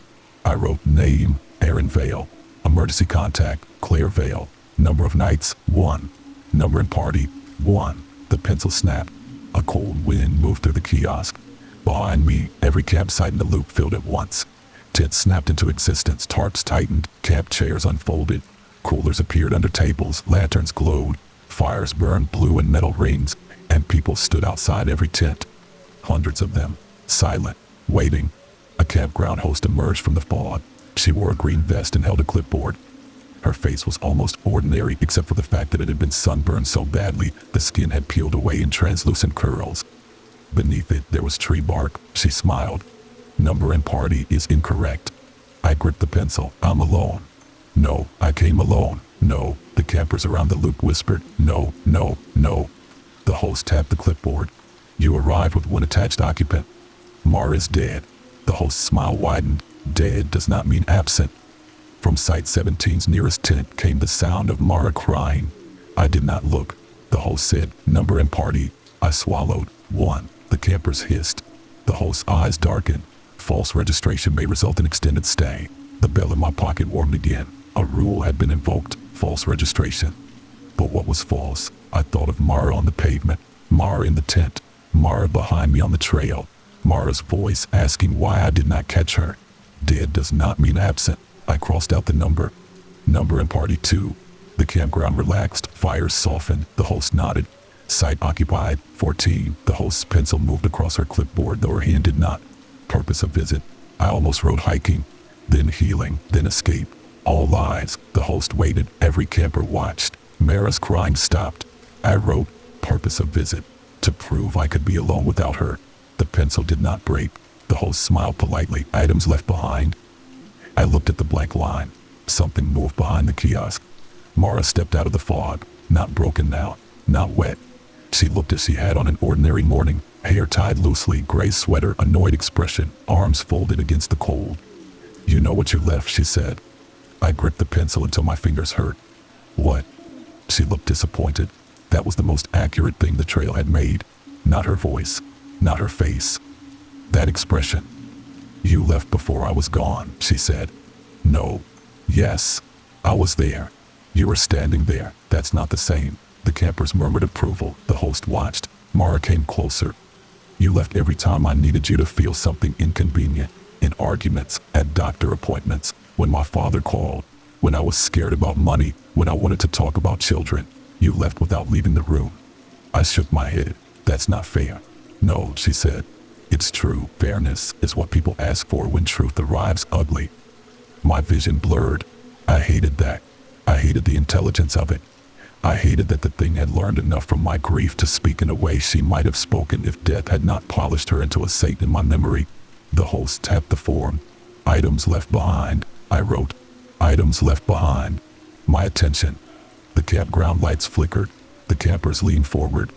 I wrote name, Aaron Vale, emergency contact, Claire Vale, number of nights, 1, number and party, 1. The pencil snapped. A cold wind moved through the kiosk. Behind me, every campsite in the loop filled at once. Tents snapped into existence, tarps tightened, camp chairs unfolded, coolers appeared under tables, lanterns glowed, fires burned blue and metal rings, and people stood outside every tent. Hundreds of them, silent, waiting. A campground host emerged from the fog. She wore a green vest and held a clipboard. Her face was almost ordinary except for the fact that it had been sunburned so badly the skin had peeled away in translucent curls. Beneath it, there was tree bark. She smiled. Number and party is incorrect. I gripped the pencil. I'm alone. No, I came alone. No, the campers around the loop whispered. No, no, no. The host tapped the clipboard. You arrived with one attached occupant. Mara is dead. The host's smile widened. Dead does not mean absent. From Site 17's nearest tent came the sound of Mara crying. I did not look. The host said, number and party. I swallowed. 1. The campers hissed. The host's eyes darkened. False registration may result in extended stay. The bell in my pocket warmed again. A rule had been invoked. False registration. But what was false? I thought of Mara on the pavement. Mara in the tent. Mara behind me on the trail. Mara's voice asking why I did not catch her. Dead does not mean absent. I crossed out the number. Number and party 2. The campground relaxed. Fires softened. The host nodded. Site occupied. 14. The host's pencil moved across her clipboard, though her hand did not. Purpose of visit. I almost wrote hiking. Then healing. Then escape. All lies. The host waited. Every camper watched. Mara's crying stopped. I wrote purpose of visit. To prove I could be alone without her. The pencil did not break. The host smiled politely. Items left behind. I looked at the blank line. Something moved behind the kiosk. Mara stepped out of the fog. Not broken now. Not wet. She looked as she had on an ordinary morning. Hair tied loosely, gray sweater, annoyed expression, arms folded against the cold. "You know what you left," she said. I gripped the pencil until my fingers hurt. "What?" She looked disappointed. That was the most accurate thing the trail had made. Not her voice. Not her face. That expression. "You left before I was gone," she said. "No. Yes. I was there. You were standing there. That's not the same." The campers murmured approval. The host watched. Mara came closer. "You left every time I needed you to feel something inconvenient. In arguments, at doctor appointments, when my father called, when I was scared about money, when I wanted to talk about children. You left without leaving the room." I shook my head. "That's not fair." "No," she said. "It's true. Fairness is what people ask for when truth arrives ugly." My vision blurred. I hated that. I hated the intelligence of it. I hated that the thing had learned enough from my grief to speak in a way she might have spoken if death had not polished her into a saint in my memory. The host tapped the form. "Items left behind," I wrote. "Items left behind." My attention. The campground lights flickered. The campers leaned forward.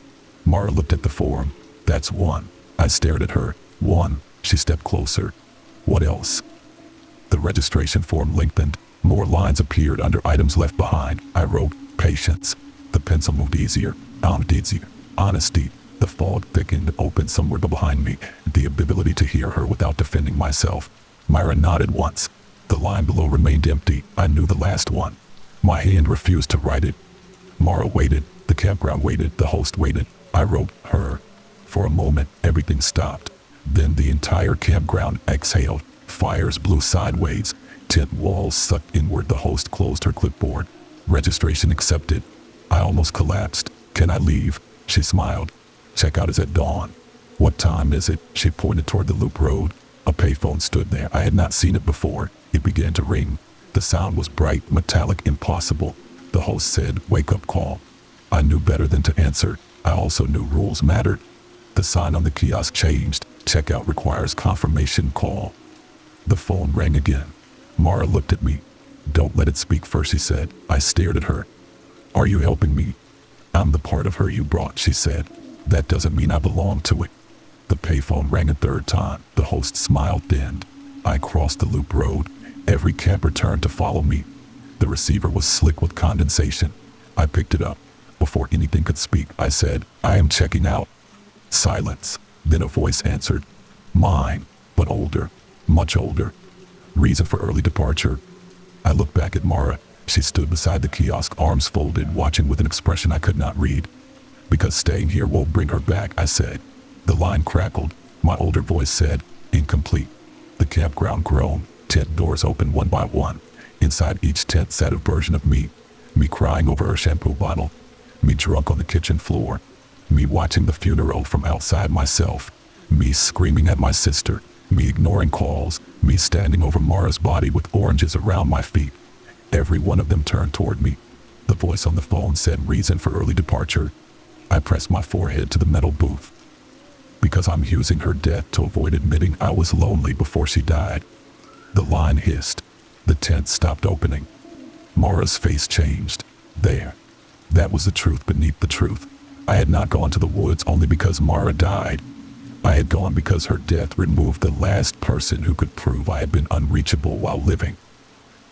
Mara looked at the form. "That's one." I stared at her. "One." She stepped closer. "What else?" The registration form lengthened. More lines appeared under items left behind. I wrote, "Patience." The pencil moved easier. Honesty. The fog thickened, opened somewhere behind me. The ability to hear her without defending myself. Myra nodded once. The line below remained empty. I knew the last one. My hand refused to write it. Mara waited. The campground waited. The host waited. I wrote, "Her." For a moment, everything stopped. Then the entire campground exhaled. Fires blew sideways. Tent walls sucked inward. The host closed her clipboard. Registration accepted. I almost collapsed. "Can I leave?" She smiled. "Checkout is at dawn." "What time is it?" She pointed toward the loop road. A payphone stood there. I had not seen it before. It began to ring. The sound was bright, metallic, impossible. The host said, "Wake-up call." I knew better than to answer. I also knew rules mattered. The sign on the kiosk changed. "Checkout requires confirmation call." The phone rang again. Mara looked at me. "Don't let it speak first," she said. I stared at her. "Are you helping me?" "I'm the part of her you brought," she said. "That doesn't mean I belong to it." The payphone rang a third time. The host smiled thinned. I crossed the loop road. Every camper turned to follow me. The receiver was slick with condensation. I picked it up. Before anything could speak, I said, "I am checking out." Silence. Then a voice answered. Mine, but older. Much older. "Reason for early departure." I looked back at Mara. She stood beside the kiosk, arms folded, watching with an expression I could not read. "Because staying here won't bring her back," I said. The line crackled. My older voice said, "Incomplete." The campground groaned. Tent doors opened one by one. Inside each tent sat a version of me. Me crying over her shampoo bottle. Me drunk on the kitchen floor. Me watching the funeral from outside myself. Me screaming at my sister. Me ignoring calls. Me standing over Mara's body with oranges around my feet. Every one of them turned toward me. The voice on the phone said, "Reason for early departure." I pressed my forehead to the metal booth. "Because I'm using her death to avoid admitting I was lonely before she died." The line hissed. The tent stopped opening. Mara's face changed. There. That was the truth beneath the truth. I had not gone to the woods only because Mara died. I had gone because her death removed the last person who could prove I had been unreachable while living.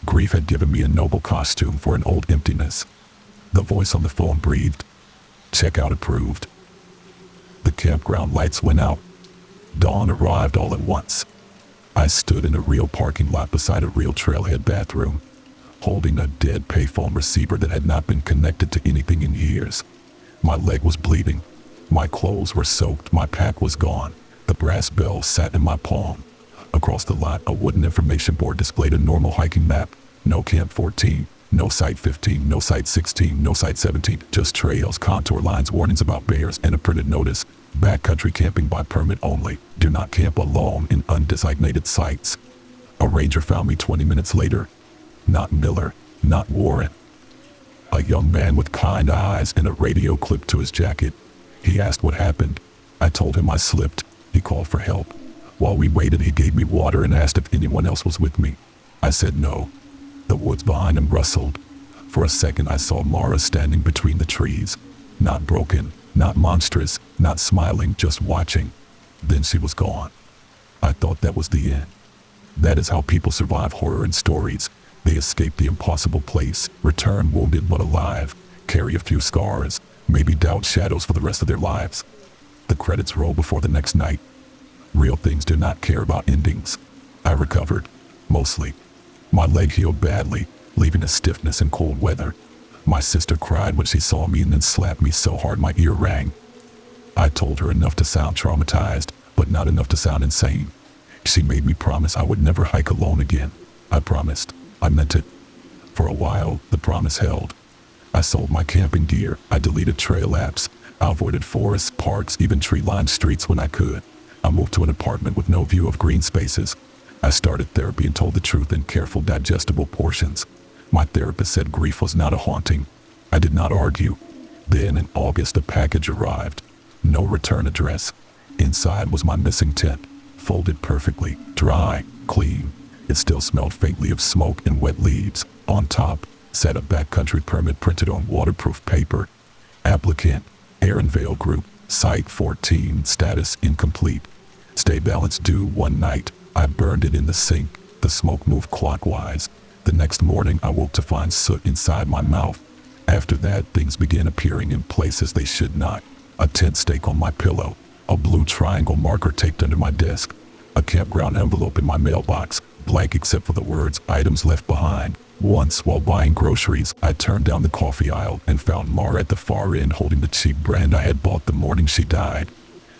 Grief had given me a noble costume for an old emptiness. The voice on the phone breathed. "Checkout approved." The campground lights went out. Dawn arrived all at once. I stood in a real parking lot beside a real trailhead bathroom, holding a dead payphone receiver that had not been connected to anything in years. My leg was bleeding. My clothes were soaked. My pack was gone. The brass bell sat in my palm. Across the lot, a wooden information board displayed a normal hiking map. No Camp 14, no Site 15, no Site 16, no Site 17, just trails, contour lines, warnings about bears, and a printed notice. Backcountry camping by permit only. Do not camp alone in undesignated sites. A ranger found me 20 minutes later. Not Miller, not Warren. A young man with kind eyes and a radio clipped to his jacket. He asked what happened. I told him I slipped. He called for help. While we waited, he gave me water and asked if anyone else was with me. I said no. The woods behind him rustled. For a second I saw Mara standing between the trees. Not broken, not monstrous, not smiling, just watching. Then she was gone. I thought that was the end. That is how people survive horror in stories. They escape the impossible place, return wounded but alive, carry a few scars, maybe doubt shadows for the rest of their lives. The credits roll before the next night. Real things do not care about endings. I recovered, mostly. My leg healed badly, leaving a stiffness in cold weather. My sister cried when she saw me and then slapped me so hard my ear rang. I told her enough to sound traumatized, but not enough to sound insane. She made me promise I would never hike alone again. I promised. I meant it. For a while, the promise held. I sold my camping gear. I deleted trail apps. I avoided forests, parks, even tree-lined streets when I could. I moved to an apartment with no view of green spaces. I started therapy and told the truth in careful, digestible portions. My therapist said grief was not a haunting. I did not argue. Then in August, a package arrived. No return address. Inside was my missing tent, folded perfectly, dry, clean. It still smelled faintly of smoke and wet leaves. On top sat a backcountry permit printed on waterproof paper. Applicant, Aaronvale Group, Site 14, status incomplete. Stay balanced due one night. I burned it in the sink. The smoke moved clockwise. The next morning I woke to find soot inside my mouth. After that, things began appearing in places they should not. A tent stake on my pillow. A blue triangle marker taped under my desk. A campground envelope in my mailbox, blank except for the words items left behind. Once, while buying groceries, I turned down the coffee aisle and found Mara at the far end holding the cheap brand I had bought the morning she died.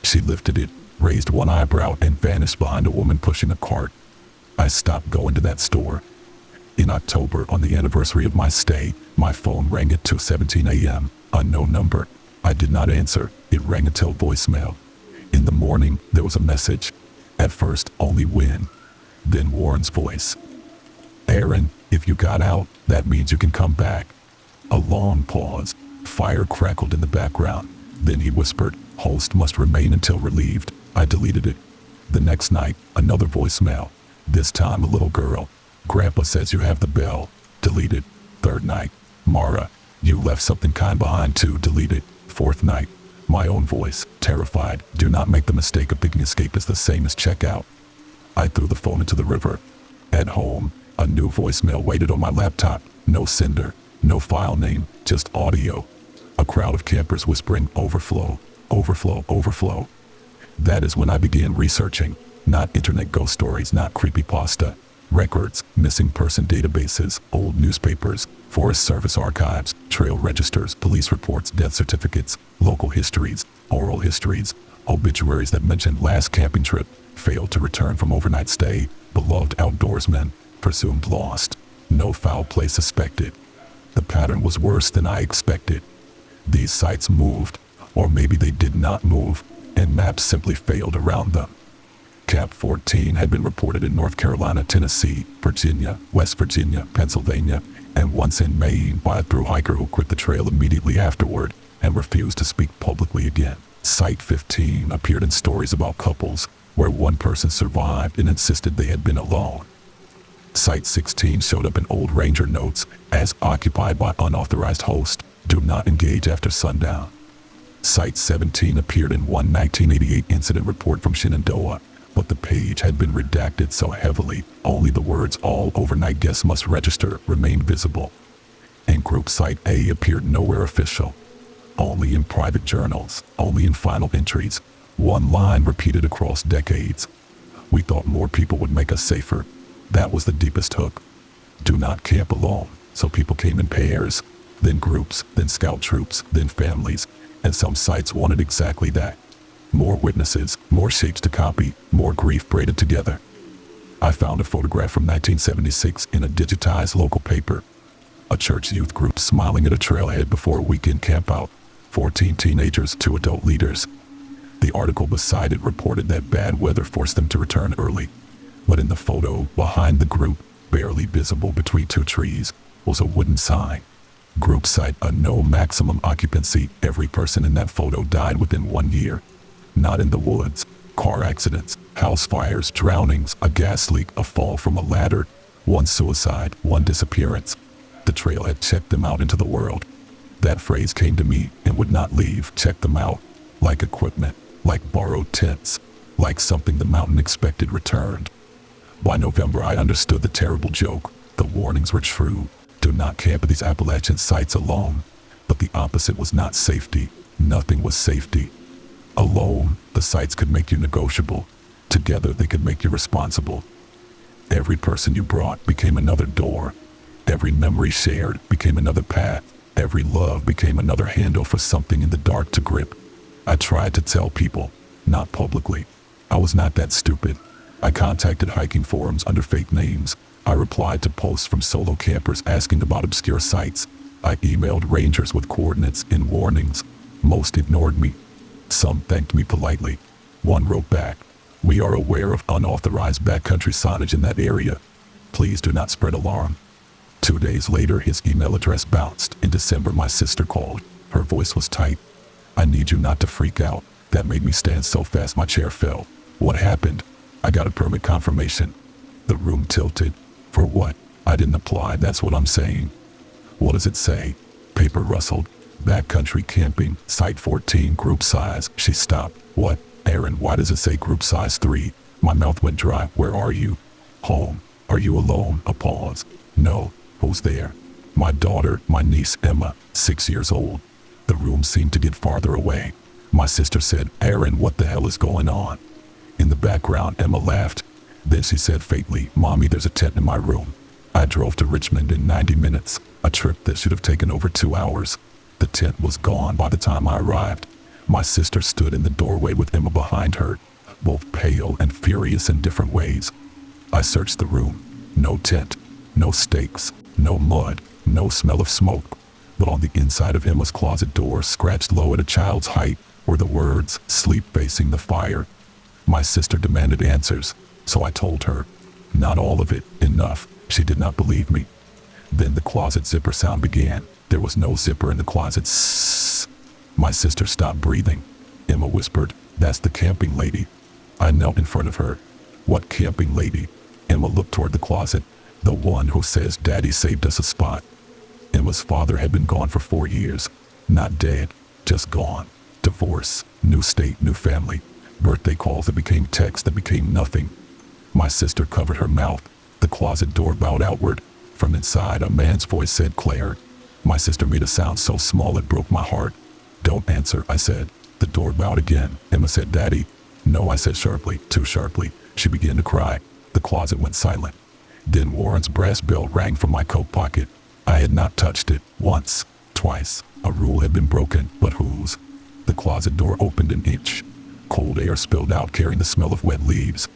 She lifted it, raised one eyebrow, and vanished behind a woman pushing a cart. I stopped going to that store. In October, on the anniversary of my stay, my phone rang at 2:17 a.m., unknown number. I did not answer. It rang until voicemail. In the morning, there was a message. At first, only Win. Then Warren's voice. Aaron, if you got out, that means you can come back. A long pause. Fire crackled in the background. Then he whispered, host must remain until relieved. I deleted it. The next night, another voicemail. This time a little girl. Grandpa says you have the bell. Deleted. Third night. Mara, you left something kind behind too. Deleted. Fourth night. My own voice, terrified. Do not make the mistake of thinking escape is the same as checkout. I threw the phone into the river. At home, a new voicemail waited on my laptop. No sender, no file name, just audio. A crowd of campers whispering, overflow, overflow, overflow. That is when I began researching. Not internet ghost stories, not creepypasta. Records, missing person databases, old newspapers, Forest Service archives, trail registers, police reports, death certificates, local histories, oral histories, obituaries that mentioned last camping trip, failed to return from overnight stay, beloved outdoorsmen, presumed lost, no foul play suspected. The pattern was worse than I expected. These sites moved, or maybe they did not move, and maps simply failed around them. Camp 14 had been reported in North Carolina, Tennessee, Virginia, West Virginia, Pennsylvania, and once in Maine by a thru hiker who quit the trail immediately afterward and refused to speak publicly again. Site 15 appeared in stories about couples where one person survived and insisted they had been alone. Site 16 showed up in old ranger notes as occupied by unauthorized host. Do not engage after sundown. Site 17 appeared in one 1988 incident report from Shenandoah, but the page had been redacted so heavily, only the words all overnight guests must register remained visible. And group Site A appeared nowhere official. Only in private journals, only in final entries. One line repeated across decades. We thought more people would make us safer. That was the deepest hook. Do not camp alone, so people came in pairs, then groups, then scout troops, then families, and some sites wanted exactly that. More witnesses, more shapes to copy, more grief braided together. I found a photograph from 1976 in a digitized local paper. A church youth group smiling at a trailhead before a weekend campout. 14 teenagers, 2 adult leaders. The article beside it reported that bad weather forced them to return early. But in the photo, behind the group, barely visible between 2 trees, was a wooden sign. Group site, a no maximum occupancy. Every person in that photo died within 1 year. Not in the woods. Car accidents, house fires, drownings, a gas leak, a fall from a ladder. One suicide, one disappearance. The trail had checked them out into the world. That phrase came to me and would not leave. Check them out. Like equipment, like borrowed tents, like something the mountain expected returned. By November, I understood the terrible joke. The warnings were true. Do not camp at these Appalachian sites alone. But the opposite was not safety. Nothing was safety. Alone, the sites could make you negotiable. Together, they could make you responsible. Every person you brought became another door. Every memory shared became another path. Every love became another handle for something in the dark to grip. I tried to tell people, not publicly. I was not that stupid. I contacted hiking forums under fake names. I replied to posts from solo campers asking about obscure sites. I emailed rangers with coordinates and warnings. Most ignored me. Some thanked me politely. One wrote back, "We are aware of unauthorized backcountry signage in that area. Please do not spread alarm." 2 days later, his email address bounced. In December, my sister called. Her voice was tight. "I need you not to freak out." That made me stand so fast my chair fell. "What happened?" "I got a permit confirmation." The room tilted. "For what?" "I didn't apply, that's what I'm saying." "What does it say?" Paper rustled. "Backcountry camping, site 14, group size." She stopped. "What? Aaron, why does it say group size 3? My mouth went dry. "Where are you?" "Home." "Are you alone?" A pause. "No." "Who's there?" "My daughter, my niece Emma, 6 years old." The room seemed to get farther away. My sister said, "Aaron, what the hell is going on?" In the background, Emma laughed. Then she said faintly, "Mommy, there's a tent in my room." I drove to Richmond in 90 minutes, a trip that should have taken over 2 hours. The tent was gone by the time I arrived. My sister stood in the doorway with Emma behind her, both pale and furious in different ways. I searched the room. No tent, no stakes, no mud, no smell of smoke. But on the inside of Emma's closet door, scratched low at a child's height, were the words, "Sleep facing the fire." My sister demanded answers, so I told her. Not all of it, enough. She did not believe me. Then the closet zipper sound began. There was no zipper in the closet. Sssss. My sister stopped breathing. Emma whispered, "That's the camping lady." I knelt in front of her. "What camping lady?" Emma looked toward the closet. "The one who says Daddy saved us a spot." Emma's father had been gone for 4 years. Not dead, just gone. Divorce, new state, new family. Birthday calls that became texts that became nothing. My sister covered her mouth. The closet door bowed outward. From inside, a man's voice said, "Claire." My sister made a sound so small it broke my heart. "Don't answer," I said. The door bowed again. Emma said, "Daddy." "No," I said sharply, too sharply. She began to cry. The closet went silent. Then Warren's brass bell rang from my coat pocket. I had not touched it. Once, twice. A rule had been broken, but whose? The closet door opened an inch. Cold air spilled out, carrying the smell of wet leaves.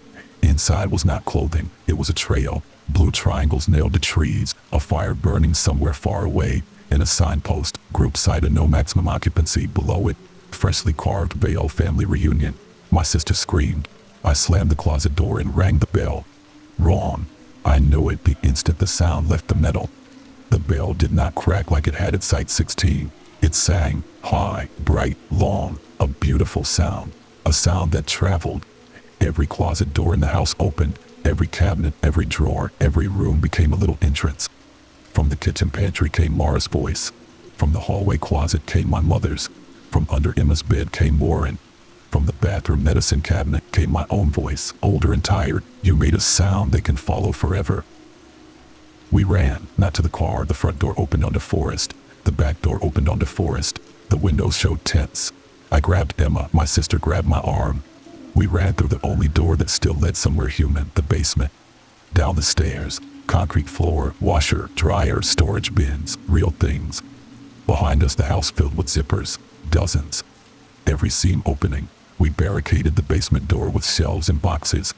Inside was not clothing. It was a trail. Blue triangles nailed to trees, a fire burning somewhere far away, and a signpost, group site and no maximum occupancy below it. Freshly carved Bayou family reunion. My sister screamed. I slammed the closet door and rang the bell. Wrong. I knew it the instant the sound left the metal. The bell did not crack like it had at Site 16. It sang, high, bright, long, a beautiful sound. A sound that traveled. Every closet door in the house opened. Every cabinet, every drawer, every room became a little entrance. From the kitchen pantry came Mara's voice. From the hallway closet came my mother's. From under Emma's bed came Warren. From the bathroom medicine cabinet came my own voice, older and tired. You made a sound they can follow forever. We ran, not to the car. The front door opened onto forest. The back door opened onto forest. The windows showed tents. I grabbed Emma. My sister grabbed my arm. We ran through the only door that still led somewhere human, the basement. Down the stairs, concrete floor, washer, dryer, storage bins, real things. Behind us, the house filled with zippers, dozens. Every seam opening. We barricaded the basement door with shelves and boxes.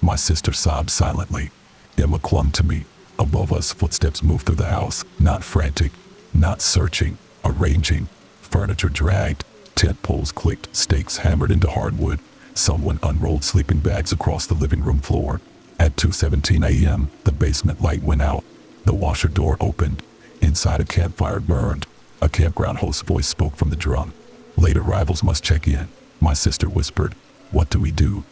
My sister sobbed silently. Emma clung to me. Above us, footsteps moved through the house, not frantic, not searching, arranging. Furniture dragged, tent poles clicked, stakes hammered into hardwood. Someone unrolled sleeping bags across the living room floor. At 2:17 a.m., the basement light went out. The washer door opened. Inside, a campfire burned. A campground host's voice spoke from the drum. "Late arrivals must check in," my sister whispered. "What do we do?"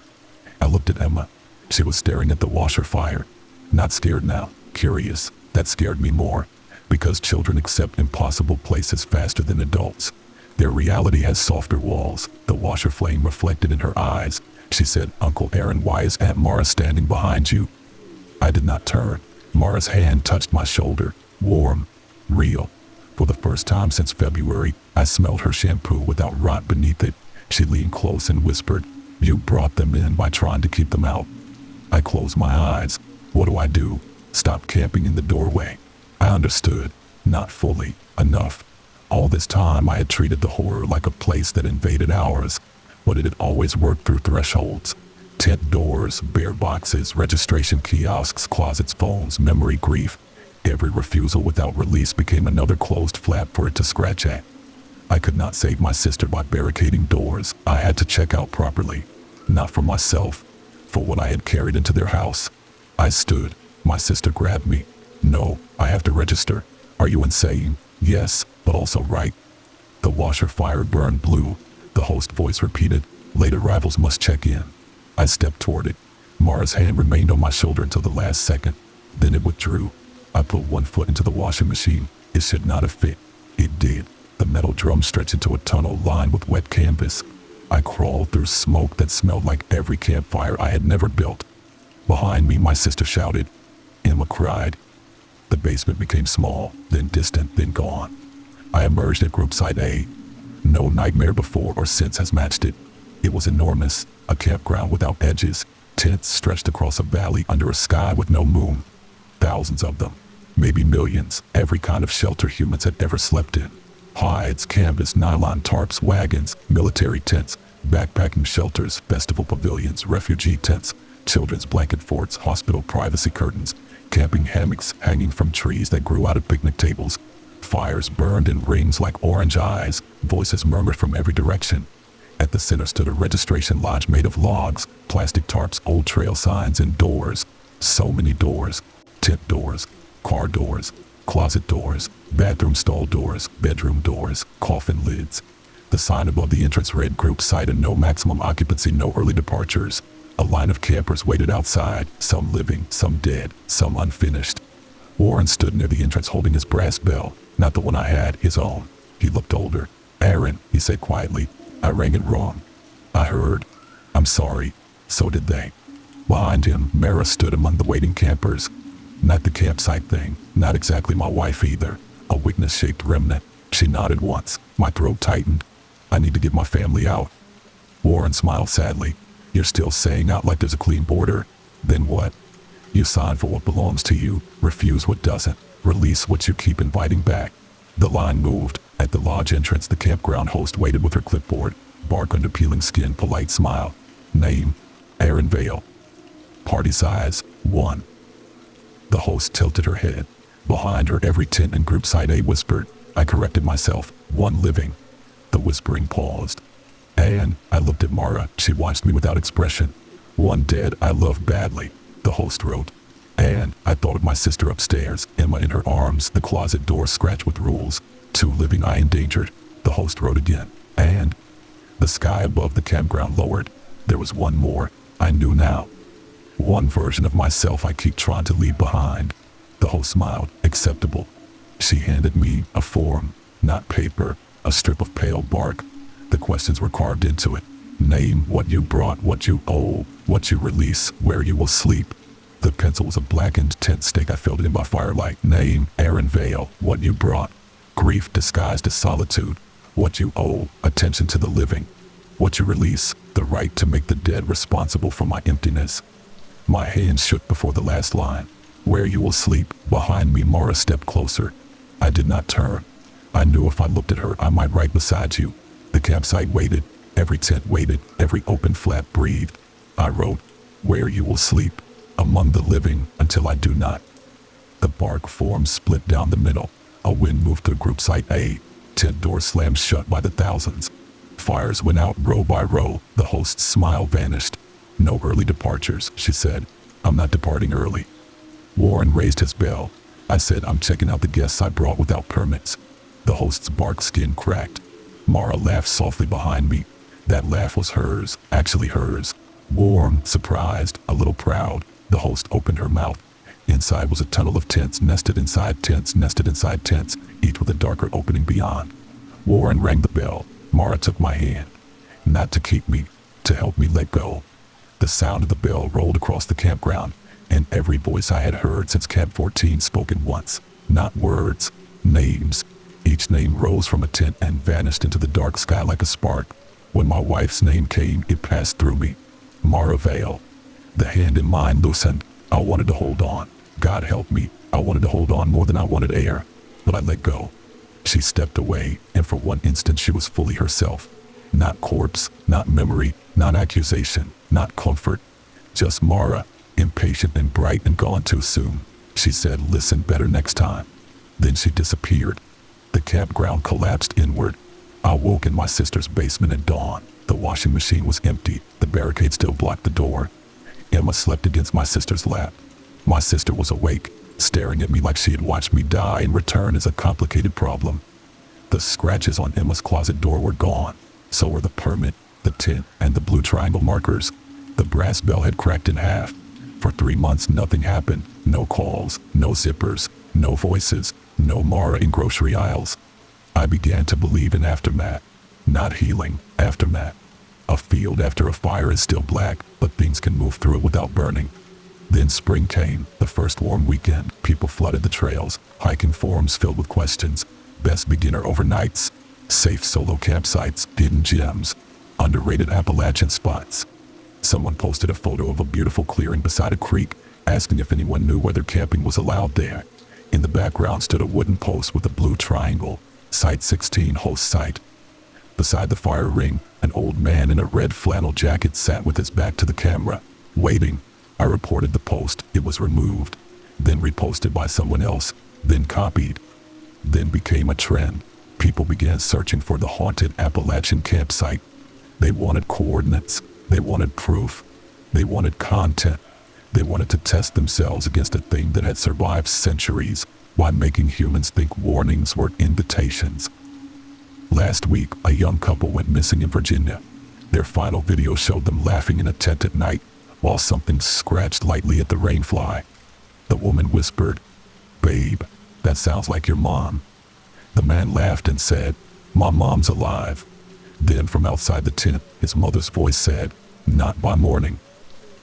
I looked at Emma. She was staring at the washer fire. Not scared now, curious. That scared me more. Because children accept impossible places faster than adults. Their reality has softer walls. The washer flame reflected in her eyes. She said, "Uncle Aaron, why is Aunt Mara standing behind you?" I did not turn. Mara's hand touched my shoulder. Warm. Real. For the first time since February, I smelled her shampoo without rot beneath it. She leaned close and whispered, "You brought them in by trying to keep them out." I closed my eyes. What do I do? Stop camping in the doorway. I understood. Not fully. Enough. All this time I had treated the horror like a place that invaded ours. But it had always worked through thresholds. Tent doors, bare boxes, registration kiosks, closets, phones, memory, grief. Every refusal without release became another closed flap for it to scratch at. I could not save my sister by barricading doors. I had to check out properly. Not for myself. For what I had carried into their house. I stood. My sister grabbed me. "No, I have to register." "Are you insane?" "Yes, but also right." The washer fire burned blue. The host voice repeated, "Late arrivals must check in." I stepped toward it. Mara's hand remained on my shoulder until the last second. Then it withdrew. I put one foot into the washing machine. It should not have fit. It did. The metal drum stretched into a tunnel lined with wet canvas. I crawled through smoke that smelled like every campfire I had never built. Behind me, my sister shouted. Emma cried. The basement became small, then distant, then gone. I emerged at group site A. No nightmare before or since has matched it. It was enormous, a campground without edges, tents stretched across a valley under a sky with no moon. Thousands of them, maybe millions, every kind of shelter humans had ever slept in. Hides, canvas, nylon tarps, wagons, military tents, backpacking shelters, festival pavilions, refugee tents, children's blanket forts, hospital privacy curtains, camping hammocks hanging from trees that grew out of picnic tables. Fires burned in rings like orange eyes, voices murmured from every direction. At the center stood a registration lodge made of logs, plastic tarps, old trail signs, and doors. So many doors. Tent doors, car doors, closet doors, bathroom stall doors, bedroom doors, coffin lids. The sign above the entrance read group site and no maximum occupancy, no early departures. A line of campers waited outside, some living, some dead, some unfinished. Warren stood near the entrance holding his brass bell, not the one I had, his own. He looked older. "Aaron," he said quietly, "I rang it wrong." I heard. "I'm sorry." So did they. Behind him, Mara stood among the waiting campers. Not the campsite thing, not exactly my wife either. A witness-shaped remnant. She nodded once. My throat tightened. "I need to get my family out." Warren smiled sadly. "You're still saying out like there's a clean border? Then what? You sign for what belongs to you, refuse what doesn't, release what you keep inviting back." The line moved. At the lodge entrance, the campground host waited with her clipboard, bark under peeling skin, polite smile. Name, Aaron Vale. Party size, 1. The host tilted her head. Behind her, every tent in group site A whispered. I corrected myself. 1 living. The whispering paused. And I looked at Mara. She watched me without expression. 1 dead I loved badly, the host wrote. And I thought of my sister upstairs, Emma in her arms, the closet door scratched with rules. 2 living I endangered, the host wrote again. And the sky above the campground lowered. There was 1 more. I knew now. 1 version of myself I keep trying to leave behind. The host smiled. Acceptable. She handed me a form, not paper, a strip of pale bark. The questions were carved into it. Name, what you brought, what you owe, what you release, where you will sleep. The pencil was a blackened tent stake. I filled it in by firelight. Name, Aaron Vale, what you brought. Grief disguised as solitude. What you owe, attention to the living. What you release, the right to make the dead responsible for my emptiness. My hands shook before the last line. Where you will sleep. Behind me, Mara stepped closer. I did not turn. I knew if I looked at her, I might right beside you. The campsite waited. Every tent waited. Every open flap breathed. I wrote, where you will sleep. Among the living, until I do not. The bark form split down the middle. A wind moved through group site A. Tent doors slammed shut by the thousands. Fires went out row by row. The host's smile vanished. No early departures, she said. I'm not departing early. Warren raised his bell. I said, I'm checking out the guests I brought without permits. The host's bark skin cracked. Mara laughed softly behind me. That laugh was hers, actually hers. Warm, surprised, a little proud, the host opened her mouth. Inside was a tunnel of tents nested inside tents, each with a darker opening beyond. Warren rang the bell. Mara took my hand. Not to keep me, to help me let go. The sound of the bell rolled across the campground, and every voice I had heard since Camp 14 spoke at once. Not words, names. Each name rose from a tent and vanished into the dark sky like a spark. When my wife's name came, it passed through me. Mara Vale. The hand in mine loosened. I wanted to hold on. God help me. I wanted to hold on more than I wanted air. But I let go. She stepped away, and for one instant she was fully herself. Not corpse, not memory, not accusation, not comfort. Just Mara, impatient and bright and gone too soon. She said, listen better next time. Then she disappeared. The campground collapsed inward. I woke in my sister's basement at dawn. The washing machine was empty. The barricade still blocked the door. Emma slept against my sister's lap. My sister was awake, staring at me like she had watched me die and return as a complicated problem. The scratches on Emma's closet door were gone. So were the permit, the tent, and the blue triangle markers. The brass bell had cracked in half. For 3 months nothing happened. No calls, no zippers, no voices, no Mara in grocery aisles. I began to believe in aftermath. Not healing, aftermath. A field after a fire is still black, but things can move through it without burning. Then spring came, the first warm weekend. People flooded the trails, hiking forums filled with questions. Best beginner overnights, safe solo campsites, hidden gems, underrated Appalachian spots. Someone posted a photo of a beautiful clearing beside a creek, asking if anyone knew whether camping was allowed there. In the background stood a wooden post with a blue triangle, Site 16 host site. Beside the fire ring, an old man in a red flannel jacket sat with his back to the camera, waiting. I reported the post. It was removed, then reposted by someone else, then copied, then became a trend. People began searching for the haunted Appalachian campsite. They wanted coordinates. They wanted proof. They wanted content. They wanted to test themselves against a thing that had survived centuries while making humans think warnings were invitations. Last week, a young couple went missing in Virginia. Their final video showed them laughing in a tent at night while something scratched lightly at the rainfly. The woman whispered, "Babe, that sounds like your mom." The man laughed and said, "My mom's alive." Then from outside the tent, his mother's voice said, "Not by morning."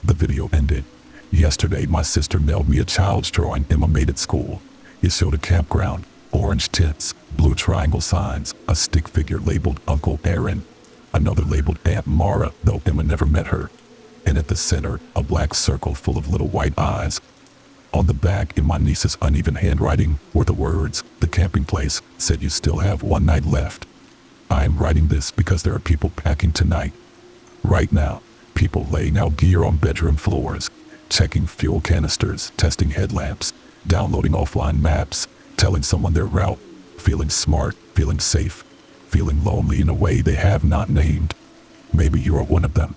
The video ended. Yesterday, my sister mailed me a child's drawing Emma made at school. It showed a campground, orange tents, blue triangle signs, a stick figure labeled Uncle Aaron, another labeled Aunt Mara, though Emma never met her, and at the center, a black circle full of little white eyes. On the back, in my niece's uneven handwriting, were the words, "The camping place said you still have one night left." I am writing this because there are people packing tonight. Right now, people laying out gear on bedroom floors, checking fuel canisters, testing headlamps, downloading offline maps, telling someone their route, feeling smart, feeling safe, feeling lonely in a way they have not named. Maybe you are one of them.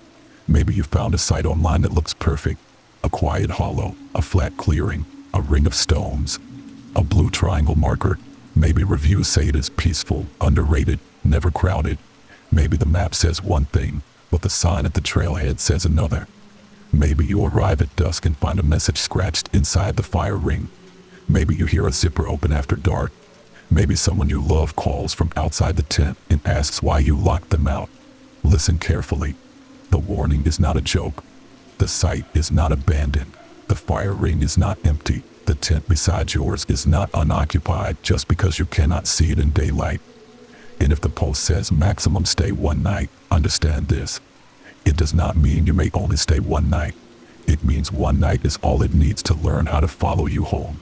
Maybe you found a site online that looks perfect. A quiet hollow, a flat clearing, a ring of stones, a blue triangle marker. Maybe reviews say it is peaceful, underrated, never crowded. Maybe the map says one thing, but the sign at the trailhead says another. Maybe you arrive at dusk and find a message scratched inside the fire ring. Maybe you hear a zipper open after dark. Maybe someone you love calls from outside the tent and asks why you locked them out. Listen carefully. The warning is not a joke. The site is not abandoned. The fire ring is not empty. The tent beside yours is not unoccupied just because you cannot see it in daylight. And if the post says maximum stay one night, understand this. It does not mean you may only stay one night. It means one night is all it needs to learn how to follow you home.